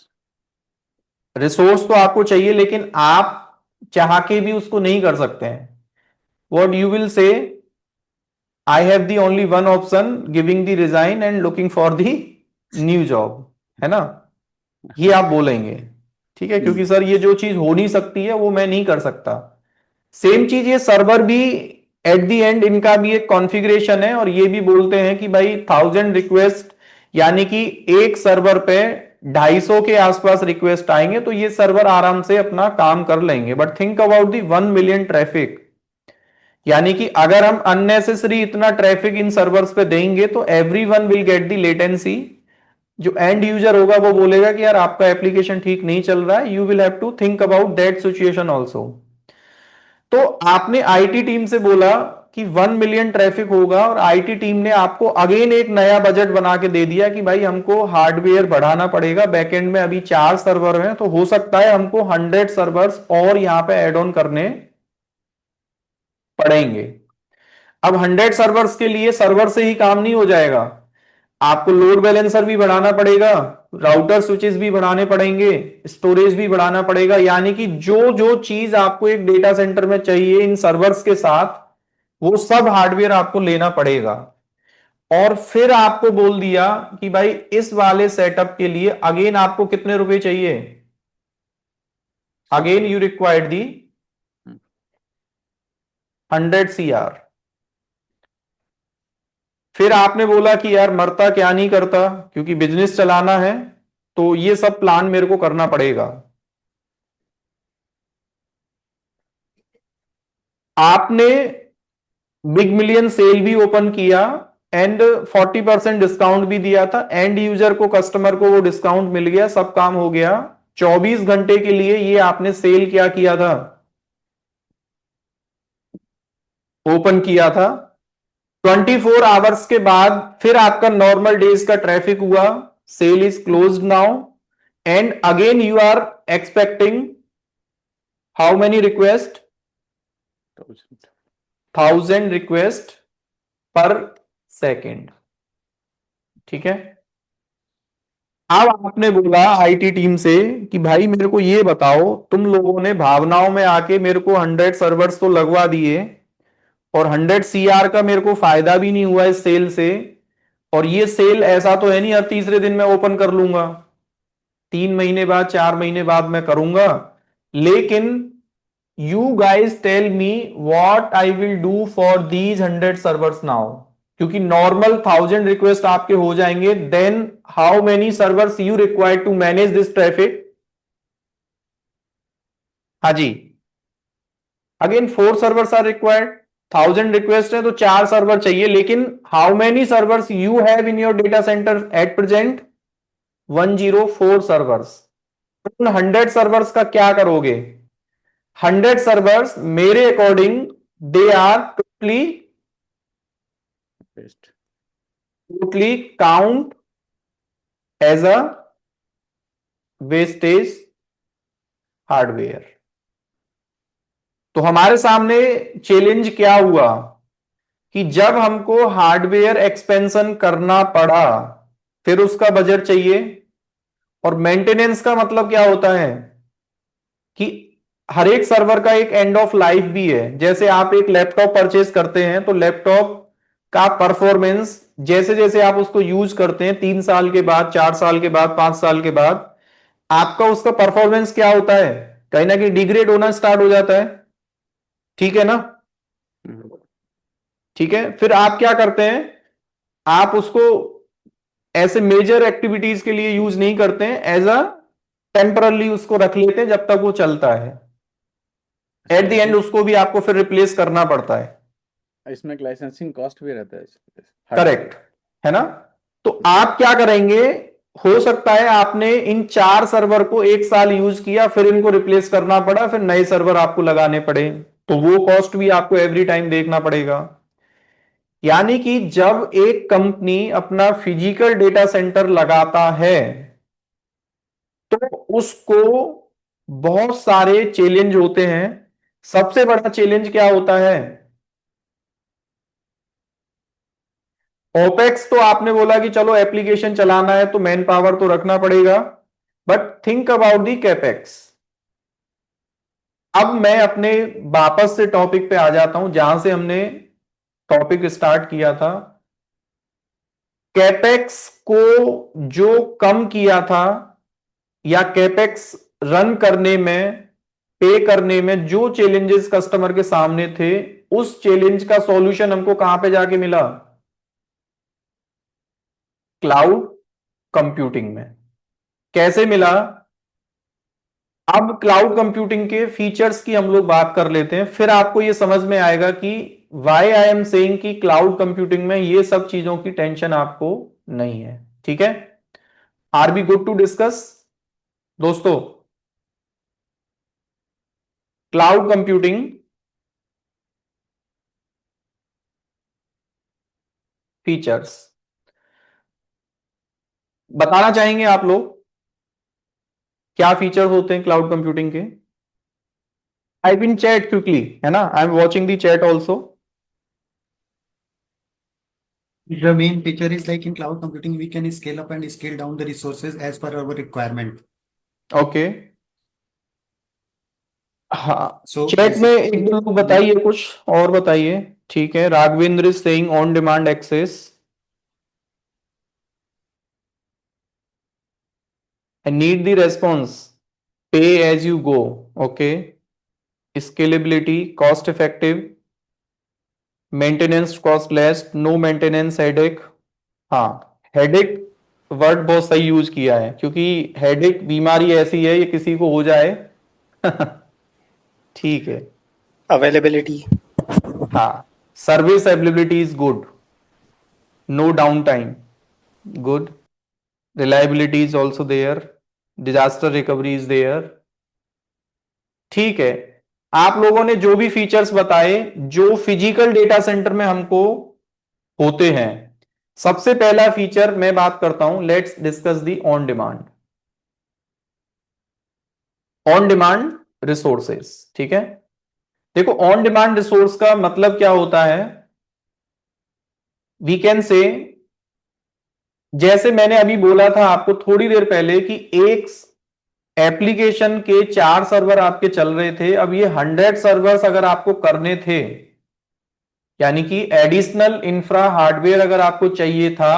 Resource तो आपको चाहिए, लेकिन आप चाह के भी उसको नहीं कर सकते हैं। What you will say, I have the only one option, giving the resign and looking for the new job, है ना, ये आप बोलेंगे, ठीक है, क्योंकि सर ये जो चीज हो नहीं सकती है वो मैं नहीं कर सकता। सेम चीज ये सर्वर भी एट द एंड इनका भी एक कॉन्फ़िगरेशन है, और ये भी बोलते हैं कि भाई 1000 रिक्वेस्ट, यानी कि एक सर्वर पे 250 के आसपास रिक्वेस्ट आएंगे तो ये सर्वर आराम से अपना काम कर लेंगे। But think about the 1 million traffic, यानी कि अगर हम अननेसेसरी इतना ट्रैफिक इन सर्वर्स पे देंगे तो everyone will get the latency. जो एंड यूजर होगा वो बोलेगा कि यार आपका एप्लीकेशन ठीक नहीं चल रहा है, you will have to think about that situation also. तो आपने आईटी टीम से बोला कि 1 मिलियन ट्रैफिक होगा, और आईटी टीम ने आपको अगेन एक नया बजट बना के दे दिया कि भाई हमको हार्डवेयर बढ़ाना पड़ेगा, बैकएंड में अभी 4 सर्वर हैं, तो हो सकता है हमको 100 सर्वर्स और यहां पे ऐड ऑन करने पड़ेंगे। अब 100 सर्वर्स के लिए सर्वर से ही काम नहीं हो जाएगा, आपको लोड बैलेंसर भी बढ़ाना पड़ेगा, राउटर स्विचेस भी बढ़ाने पड़ेंगे, स्टोरेज भी बढ़ाना पड़ेगा, यानी कि जो जो चीज आपको एक डेटा सेंटर में चाहिए इन सर्वर्स के साथ वो सब हार्डवेयर आपको लेना पड़ेगा। और फिर आपको बोल दिया कि भाई इस वाले सेटअप के लिए अगेन आपको कितने रुपए चाहिए, again you required the 100 CR। फिर आपने बोला कि यार मरता क्या नहीं करता, क्योंकि बिजनेस चलाना है तो ये सब प्लान मेरे को करना पड़ेगा। आपने बिग मिलियन सेल भी ओपन किया एंड 40% डिस्काउंट भी दिया था, एंड यूजर को, कस्टमर को वो डिस्काउंट मिल गया, सब काम हो गया। 24 घंटे के लिए ये आपने सेल क्या किया था, ओपन किया था। 24 आवर्स के बाद फिर आपका नॉर्मल डेज का ट्रैफिक हुआ, sale is closed now, and again you are expecting how many request, 1000 request per second, ठीक है। अब आपने बोला आईटी टीम से कि भाई मेरे को ये बताओ, तुम लोगों ने भावनाओं में आके मेरे को 100 सर्वर्स तो लगवा दिए, और 100 CR का मेरे को फायदा भी नहीं हुआ इस सेल से, और ये सेल ऐसा तो है नहीं हर तीसरे दिन मैं ओपन कर लूंगा, 3 महीने बाद 4 महीने बाद मैं करूंगा। लेकिन you guys tell me what I will do for these 100 servers now, क्योंकि नॉर्मल 1000 रिक्वेस्ट आपके हो जाएंगे, then how many servers you require to manage this traffic? हाँ जी, again 4 servers are required, 1000 request है तो 4 सर्वर चाहिए, लेकिन how many servers you have in your data center at present? 104 servers. उन 100 सर्वर्स का क्या करोगे? 100 सर्वर्स मेरे according they are totally count as a wastage hardware. तो हमारे सामने चैलेंज क्या हुआ कि जब हमको हार्डवेयर एक्सपेंशन करना पड़ा, फिर उसका बजट चाहिए, और मेंटेनेंस का मतलब क्या होता है कि हर एक सर्वर का एक एंड ऑफ लाइफ भी है। जैसे आप एक लैपटॉप परचेज करते हैं तो लैपटॉप का परफॉर्मेंस जैसे जैसे आप उसको यूज करते हैं, 3 साल के बाद, 4 साल के बाद, 5 साल के बाद, आपका उसका परफॉर्मेंस क्या होता है, कहीं ना कहीं डिग्रेड होना स्टार्ट हो जाता है, ठीक है ना। ठीक है, फिर आप क्या करते हैं, आप उसको ऐसे मेजर एक्टिविटीज के लिए यूज नहीं करते हैं, एज अ टेम्परली उसको रख लेते हैं जब तक वो चलता है, एट द एंड उसको भी आपको फिर रिप्लेस करना पड़ता है। इसमें एक लाइसेंसिंग कॉस्ट भी रहता है। करेक्ट है ना। तो आप क्या करेंगे, हो सकता है आपने इन 4 सर्वर को 1 साल यूज किया, फिर इनको रिप्लेस करना पड़ा, फिर नए सर्वर आपको लगाने पड़े, तो वो कॉस्ट भी आपको एवरी टाइम देखना पड़ेगा। यानी कि जब एक कंपनी अपना फिजिकल डेटा सेंटर लगाता है तो उसको बहुत सारे चैलेंज होते हैं। सबसे बड़ा चैलेंज क्या होता है? ओपेक्स तो आपने बोला कि चलो एप्लीकेशन चलाना है तो मैन पावर तो रखना पड़ेगा, but think about the capex. अब मैं अपने वापस से टॉपिक पे आ जाता हूं जहां से हमने टॉपिक स्टार्ट किया था। कैपेक्स को जो कम किया था या कैपेक्स रन करने में, पे करने में जो चैलेंजेस कस्टमर के सामने थे, उस चैलेंज का सॉल्यूशन हमको कहां पे जाके मिला? क्लाउड कंप्यूटिंग में। कैसे मिला? अब क्लाउड कंप्यूटिंग के फीचर्स की हम लोग बात कर लेते हैं, फिर आपको यह समझ में आएगा कि वाई आई एम सेइंग कि क्लाउड कंप्यूटिंग में ये सब चीजों की टेंशन आपको नहीं है। ठीक है, are we good to discuss दोस्तों? क्लाउड कंप्यूटिंग फीचर्स बताना चाहेंगे आप लोग, क्या फीचर्स होते हैं क्लाउड कंप्यूटिंग के? टाइप इन चैट क्विकली, है ना, I am watching the chat also. The main feature is like in cloud computing, we can scale up and scale down the resources as per our requirement. Okay, हाँ So chat में एक basically, दो लोग बताइए, कुछ और बताइए। ठीक है, Raghavendra is saying on demand access and need the response, pay as you go. Okay, scalability, cost effective, maintenance cost less, no maintenance headache. हाँ, हेडेक वर्ड बहुत सही यूज किया है, क्योंकि हेडेक बीमारी ऐसी है, ये किसी को हो जाए ठीक है। Availability. हाँ, service availability is good, no down time, good, reliability is also there, disaster recovery is there. ठीक है, आप लोगों ने जो भी फीचर्स बताए जो फिजिकल डेटा सेंटर में हमको होते हैं, सबसे पहला फीचर मैं बात करता हूं, let's discuss the on demand. On demand resources, ठीक है। देखो, ऑन डिमांड रिसोर्स का मतलब क्या होता है? वी कैन से, जैसे मैंने अभी बोला था आपको थोड़ी देर पहले कि एक एप्लीकेशन के 4 सर्वर आपके चल रहे थे, अब ये 100 सर्वर्स अगर आपको करने थे, यानी कि एडिशनल इंफ्रा हार्डवेयर अगर आपको चाहिए था,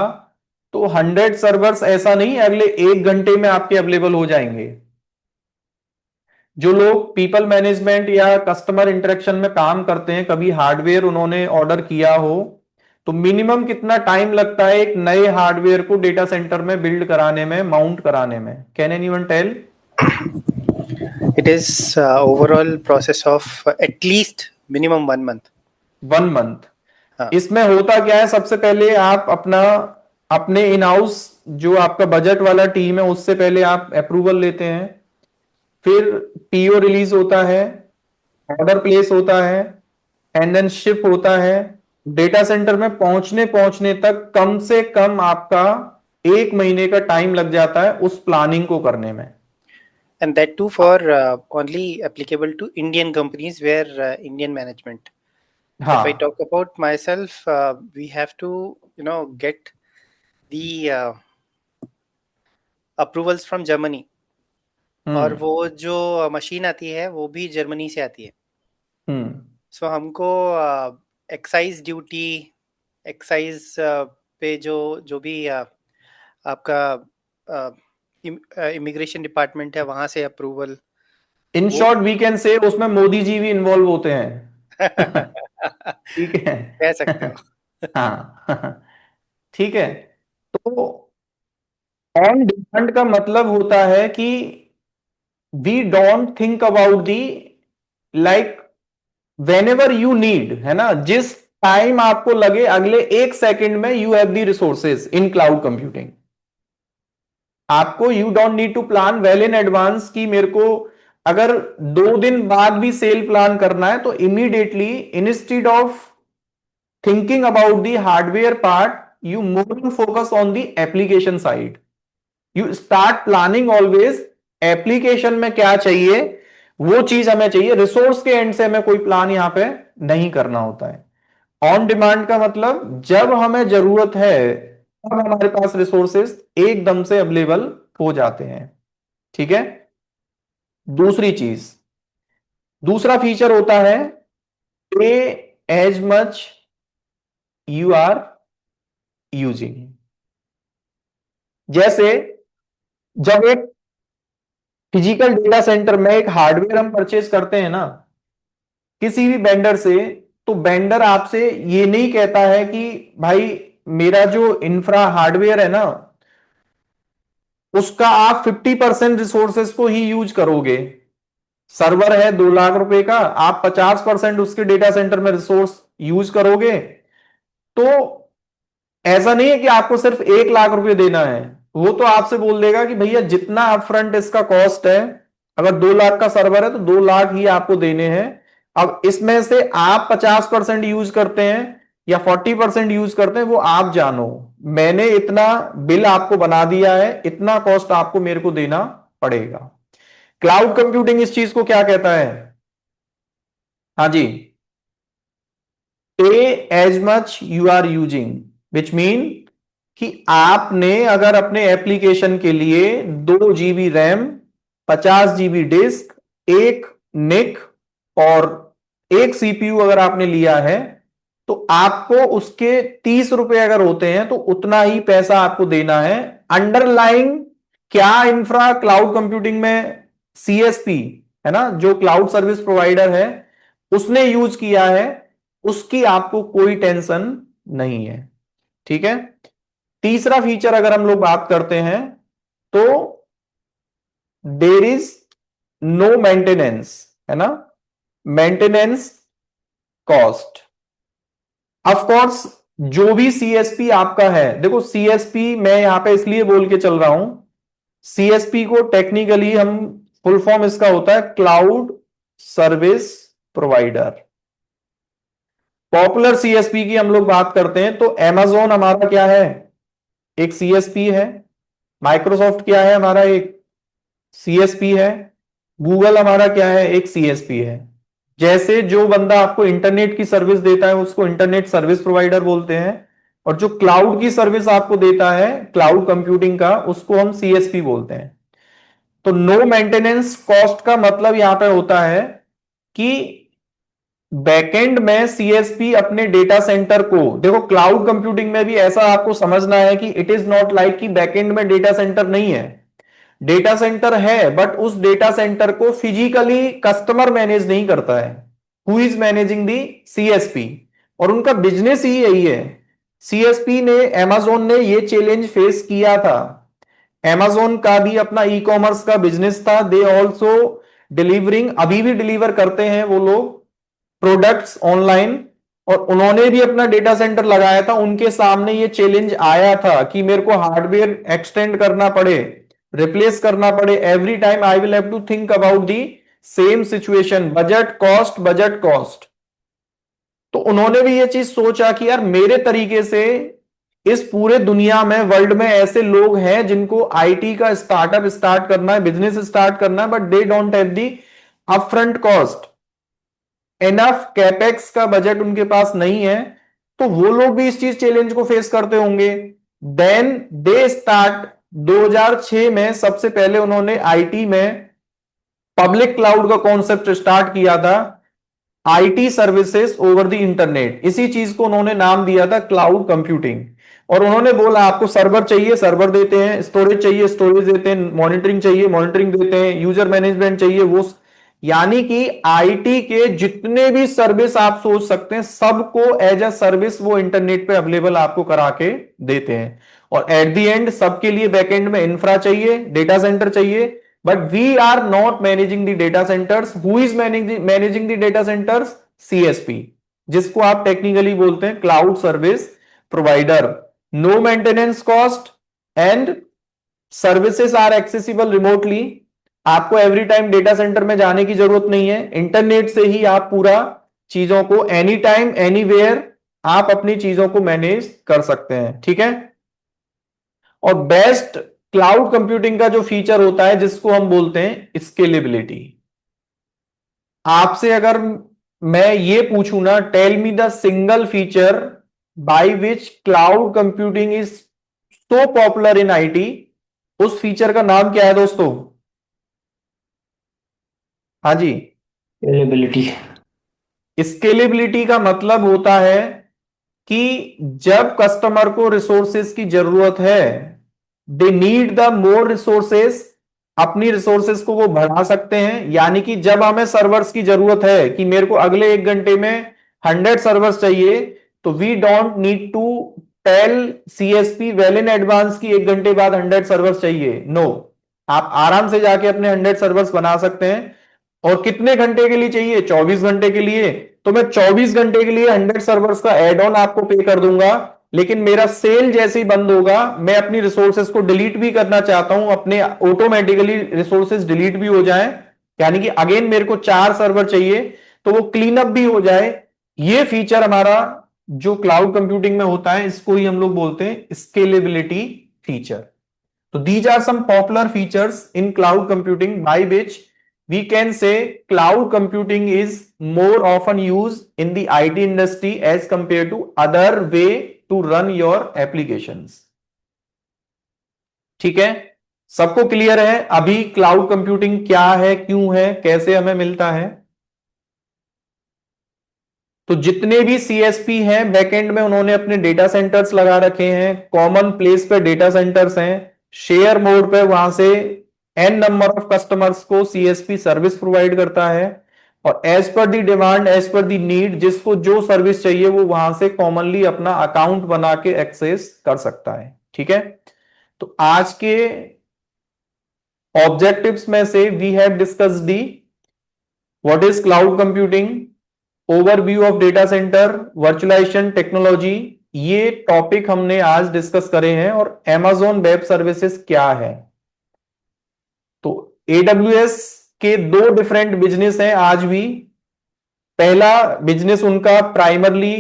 तो 100 सर्वर्स ऐसा नहीं अगले 1 घंटे में आपके अवेलेबल हो जाएंगे। जो लोग पीपल मैनेजमेंट या कस्टमर इंटरेक्शन में काम करते हैं, कभी हार्डवेयर उन्होंने ऑर्डर किया हो, तो मिनिमम कितना टाइम लगता है एक नए हार्डवेयर को डेटा सेंटर में बिल्ड कराने में, माउंट कराने में? Can anyone tell? It is overall process of at least minimum 1 month. 1 month. हाँ. इसमें होता क्या है, सबसे पहले आप अपने इन हाउस जो आपका बजट वाला टीम है उससे पहले आप अप्रूवल लेते हैं, फिर पीओ रिलीज होता है, ऑर्डर प्लेस होता है, एंड देन शिप होता है। डेटा सेंटर में पहुंचने पहुंचने तक कम से कम आपका 1 महीने का टाइम लग जाता है उस प्लानिंग को करने में। And that too for only applicable to Indian companies where Indian management. If I हाँ, talk about myself, we have to, get the approvals from Germany. और वो जो मशीन आती है वो भी जर्मनी से आती है। सो हमको एक्साइज ड्यूटी, एक्साइज पे जो भी आपका इमिग्रेशन डिपार्टमेंट है वहां से approval. In short we can say उसमें मोदी जी भी इन्वॉल्व होते हैं ठीक है, कह सकते हो हाँ ठीक है। तो ऑन डिमांड का मतलब होता है कि we don't think about the, like whenever you need, है ना, जिस टाइम आपको लगे अगले 1 सेकंड में you have the resources in cloud computing. आपको you don't need to plan well in advance कि मेरे को अगर 2 दिन बाद भी सेल प्लान करना है तो immediately instead of thinking about the hardware part, you more focus on the application side. You start planning always application में क्या चाहिए वो चीज हमें चाहिए, रिसोर्स के एंड से हमें कोई प्लान यहां पे नहीं करना होता है। ऑन डिमांड का मतलब जब हमें जरूरत है तब हमारे पास रिसोर्सेस एकदम से अवेलेबल हो जाते हैं। ठीक है। दूसरी चीज, दूसरा फीचर होता है pay as much you are using. जैसे जब एक फिजिकल डेटा सेंटर में एक हार्डवेयर हम परचेज करते हैं ना किसी भी वेंडर से, तो वेंडर आपसे ये नहीं कहता है कि भाई मेरा जो इंफ्रा हार्डवेयर है ना उसका आप 50% रिसोर्सेस को ही यूज करोगे। सर्वर है 2 लाख रुपए का, आप 50% उसके डेटा सेंटर में रिसोर्स यूज करोगे, तो ऐसा नहीं है कि आपको सिर्फ 1 लाख रुपए देना है। वो तो आपसे बोल देगा कि भैया जितना अपफ्रंट इसका कॉस्ट है, अगर 2 लाख का सर्वर है तो 2 लाख ही आपको देने हैं। अब इसमें से आप 50% यूज करते हैं या 40% यूज करते हैं वो आप जानो, मैंने इतना बिल आपको बना दिया है, इतना कॉस्ट आपको मेरे को देना पड़ेगा। क्लाउड कंप्यूटिंग इस चीज को क्या कहता है? हाँ जी, pay as much you are using, which mean कि आपने अगर अपने एप्लीकेशन के लिए 2 GB RAM, 50 GB disk, 1 NIC और 1 CPU अगर आपने लिया है तो आपको उसके 30 रुपए अगर होते हैं तो उतना ही पैसा आपको देना है। अंडरलाइंग क्या इंफ्रा क्लाउड कंप्यूटिंग में CSP है ना, जो क्लाउड सर्विस प्रोवाइडर है उसने यूज किया है, उसकी आपको कोई टेंशन नहीं है। ठीक है। तीसरा फीचर अगर हम लोग बात करते हैं तो देर इज नो मेंटेनेंस, है ना, मेंटेनेंस कॉस्ट। ऑफ कोर्स जो भी CSP आपका है, देखो CSP मैं यहां पे इसलिए बोल के चल रहा हूं, CSP को टेक्निकली हम फुल फॉर्म इसका होता है cloud service provider. Popular CSP की हम लोग बात करते हैं तो Amazon हमारा क्या है? एक CSP है। माइक्रोसॉफ्ट क्या है? हमारा एक CSP है। गूगल हमारा क्या है? एक CSP है। जैसे जो बंदा आपको इंटरनेट की सर्विस देता है उसको इंटरनेट सर्विस प्रोवाइडर बोलते हैं, और जो क्लाउड की सर्विस आपको देता है क्लाउड कंप्यूटिंग का उसको हम CSP बोलते हैं। तो नो मेंटेनेंस कॉस्ट का मतलब यहां पे होता है कि बैकएंड में CSP अपने डेटा सेंटर को, देखो क्लाउड कंप्यूटिंग में भी ऐसा आपको समझना है कि इट इज नॉट लाइक कि बैकएंड में डेटा सेंटर नहीं है, डेटा सेंटर है, बट उस डेटा सेंटर को फिजिकली कस्टमर मैनेज नहीं करता है। Who is managing the? CSP, और उनका बिजनेस ही यही है। CSP ने, Amazon ने ये चैलेंज फेस किया था। Amazon का भी अपना ई कॉमर्स का बिजनेस था, दे ऑल्सो डिलीवरिंग, अभी भी डिलीवर करते हैं वो लोग प्रोडक्ट्स ऑनलाइन, और उन्होंने भी अपना डेटा सेंटर लगाया था। उनके सामने ये चैलेंज आया था कि मेरे को हार्डवेयर एक्सटेंड करना पड़े, रिप्लेस करना पड़े, every time I will have to think about the same situation, budget cost, budget cost. तो उन्होंने भी ये चीज सोचा कि यार मेरे तरीके से इस पूरे दुनिया में, वर्ल्ड में ऐसे लोग हैं जिनको IT का स्टार्टअप स्टार्ट करना है, बिजनेस स्टार्ट करना है, but they don't have the upfront cost, enough capex का बजट उनके पास नहीं है, तो वो लोग भी इस चीज चैलेंज को फेस करते होंगे। देन दे स्टार्ट 2006 में सबसे पहले उन्होंने IT में पब्लिक क्लाउड का कॉन्सेप्ट स्टार्ट किया था, IT services over the internet. इसी चीज को उन्होंने नाम दिया था क्लाउड कंप्यूटिंग। और उन्होंने बोला आपको सर्वर चाहिए, सर्वर देते हैं, स्टोरेज चाहिए, स्टोरेज देते हैं, मॉनिटरिंग चाहिए, मॉनिटरिंग देते हैं, यूजर मैनेजमेंट चाहिए, वो, यानी कि IT के जितने भी सर्विस आप सोच सकते हैं सबको एज अ सर्विस वो इंटरनेट पे अवेलेबल आपको करा के देते हैं। और एट द एंड सबके लिए बैकएंड में इंफ्रा चाहिए, डेटा सेंटर चाहिए, but we are not managing the data centers. Who is managing the data centers? CSP, जिसको आप टेक्निकली बोलते हैं cloud service provider. No maintenance cost and services are accessible remotely. आपको every time data center में जाने की जरूरत नहीं है, इंटरनेट से ही आप पूरा चीजों को एनी टाइम एनीवेयर आप अपनी चीजों को मैनेज कर सकते हैं, ठीक है। और बेस्ट क्लाउड कंप्यूटिंग का जो फीचर होता है जिसको हम बोलते हैं स्केलेबिलिटी। आपसे अगर मैं ये पूछूं ना, tell me the single feature by which cloud computing is so popular in IT, उस फीचर का नाम क्या है दोस्तों? हाँ जी, स्केलेबिलिटी। स्केलेबिलिटी का मतलब होता है कि जब कस्टमर को रिसोर्सेज की जरूरत है, they need the more resources, अपनी रिसोर्सेज को वो बढ़ा सकते हैं। यानी कि जब हमें सर्वर्स की जरूरत है कि मेरे को अगले 1 घंटे में 100 सर्वर्स चाहिए, तो we don't need to tell CSP well in advance की 1 घंटे बाद 100 सर्वर्स चाहिए। नो, आप आराम से जाके अपने 100 सर्वर्स बना सकते हैं। और कितने घंटे के लिए चाहिए? 24 घंटे के लिए। तो मैं 24 घंटे के लिए 100 सर्वर्स का एड ऑन आपको पे कर दूंगा, लेकिन मेरा सेल जैसे ही बंद होगा, मैं अपनी रिसोर्सेज को डिलीट भी करना चाहता हूं, अपने ऑटोमेटिकली रिसोर्सेज डिलीट भी हो जाए, यानी कि अगेन मेरे को 4 सर्वर चाहिए तो वो क्लीन अप भी हो जाए। ये फीचर हमारा जो क्लाउड कंप्यूटिंग में होता है, इसको ही हम लोग बोलते हैं scalability feature. So these are some popular features in cloud computing by which we can say cloud computing is more often used in the IT industry as compared to other way to run your applications. ठीक है, सबको clear है अभी cloud computing क्या है, क्यों है, कैसे हमें मिलता है? तो जितने भी सीएसपी हैं बैकएंड में, उन्होंने अपने डेटा सेंटर्स लगा रखे हैं, कॉमन प्लेस पे डेटा सेंटर्स हैं, शेयर मोड पे वहां से एन नंबर ऑफ कस्टमर्स को सीएसपी सर्विस प्रोवाइड करता है, और एज पर दी डिमांड, एज पर दी नीड, जिसको जो सर्विस चाहिए वो वहां से कॉमनली अपना अकाउंट बना के एक्सेस कर सकता है, ठीक है। तो आज के ऑब्जेक्टिव्स में से we have discussed the what is cloud computing, overview of data center, virtualization technology, ये टॉपिक हमने आज डिस्कस करे हैं। और Amazon वेब सर्विसेज क्या है? तो AWS के 2 डिफरेंट बिजनेस हैं आज भी। पहला बिजनेस उनका प्राइमरली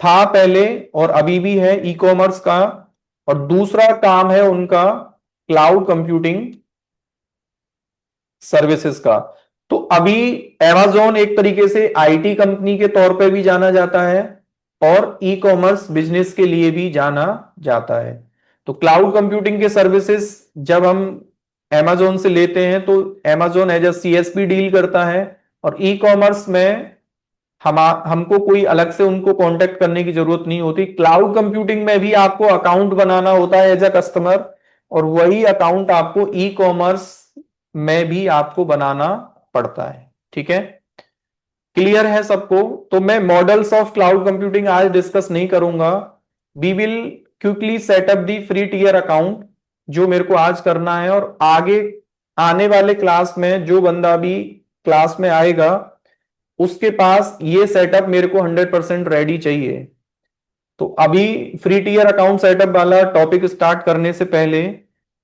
था पहले और अभी भी है, ई कॉमर्स का, और दूसरा काम है उनका क्लाउड कंप्यूटिंग सर्विसेज का। तो अभी Amazon एक तरीके से आईटी कंपनी के तौर पे भी जाना जाता है और ई कॉमर्स बिजनेस के लिए भी जाना जाता है। तो क्लाउड कंप्यूटिंग के सर्विसेज जब हम Amazon से लेते हैं तो Amazon as a CSP deal करता है, और ई कॉमर्स में हमको कोई अलग से उनको कांटेक्ट करने की जरूरत नहीं होती। क्लाउड कंप्यूटिंग में भी आपको अकाउंट बनाना होता है एज अ कस्टमर, और वही अकाउंट आपको ई कॉमर्स में भी आपको बनाना पड़ता है, ठीक है। क्लियर है सबको? तो मैं मॉडल्स ऑफ क्लाउड कंप्यूटिंग आज डिस्कस नहीं करूंगा। We will quickly setup the free tier account, जो मेरे को आज करना है, और आगे आने वाले क्लास में जो बंदा भी क्लास में आएगा उसके पास ये सेटअप मेरे को 100% रेडी चाहिए। तो अभी फ्री टियर अकाउंट सेटअप वाला टॉपिक स्टार्ट करने से पहले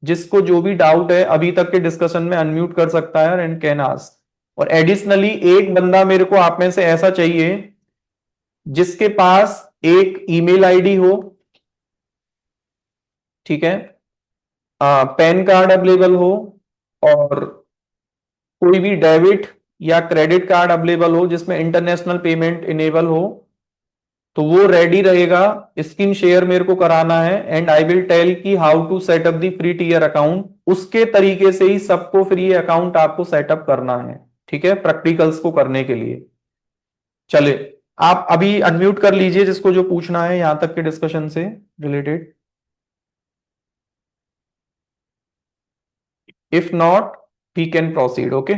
जिसको जो भी डाउट है अभी तक के डिस्कशन में अनम्यूट कर सकता है एंड कैन आस्क। और एडिशनली एक बंदा मेरे को आप में से ऐसा चाहिए जिसके पास एक ईमेल आईडी हो, ठीक है, पैन कार्ड अवेलेबल हो, और कोई भी डेबिट या क्रेडिट कार्ड अवेलेबल हो जिसमें इंटरनेशनल पेमेंट इनेबल हो, तो वो रेडी रहेगा। स्क्रीन शेयर मेरे को कराना है एंड आई विल टेल कि how to setup the free tier account. उसके तरीके से ही सबको फ्री अकाउंट आपको सेटअप करना है, ठीक है, प्रैक्टिकल्स को करने के लिए। चले, आप अभी अनम्यूट कर लीजिए जिसको जो पूछना है यहां तक के डिस्कशन से related. If not we can proceed, okay.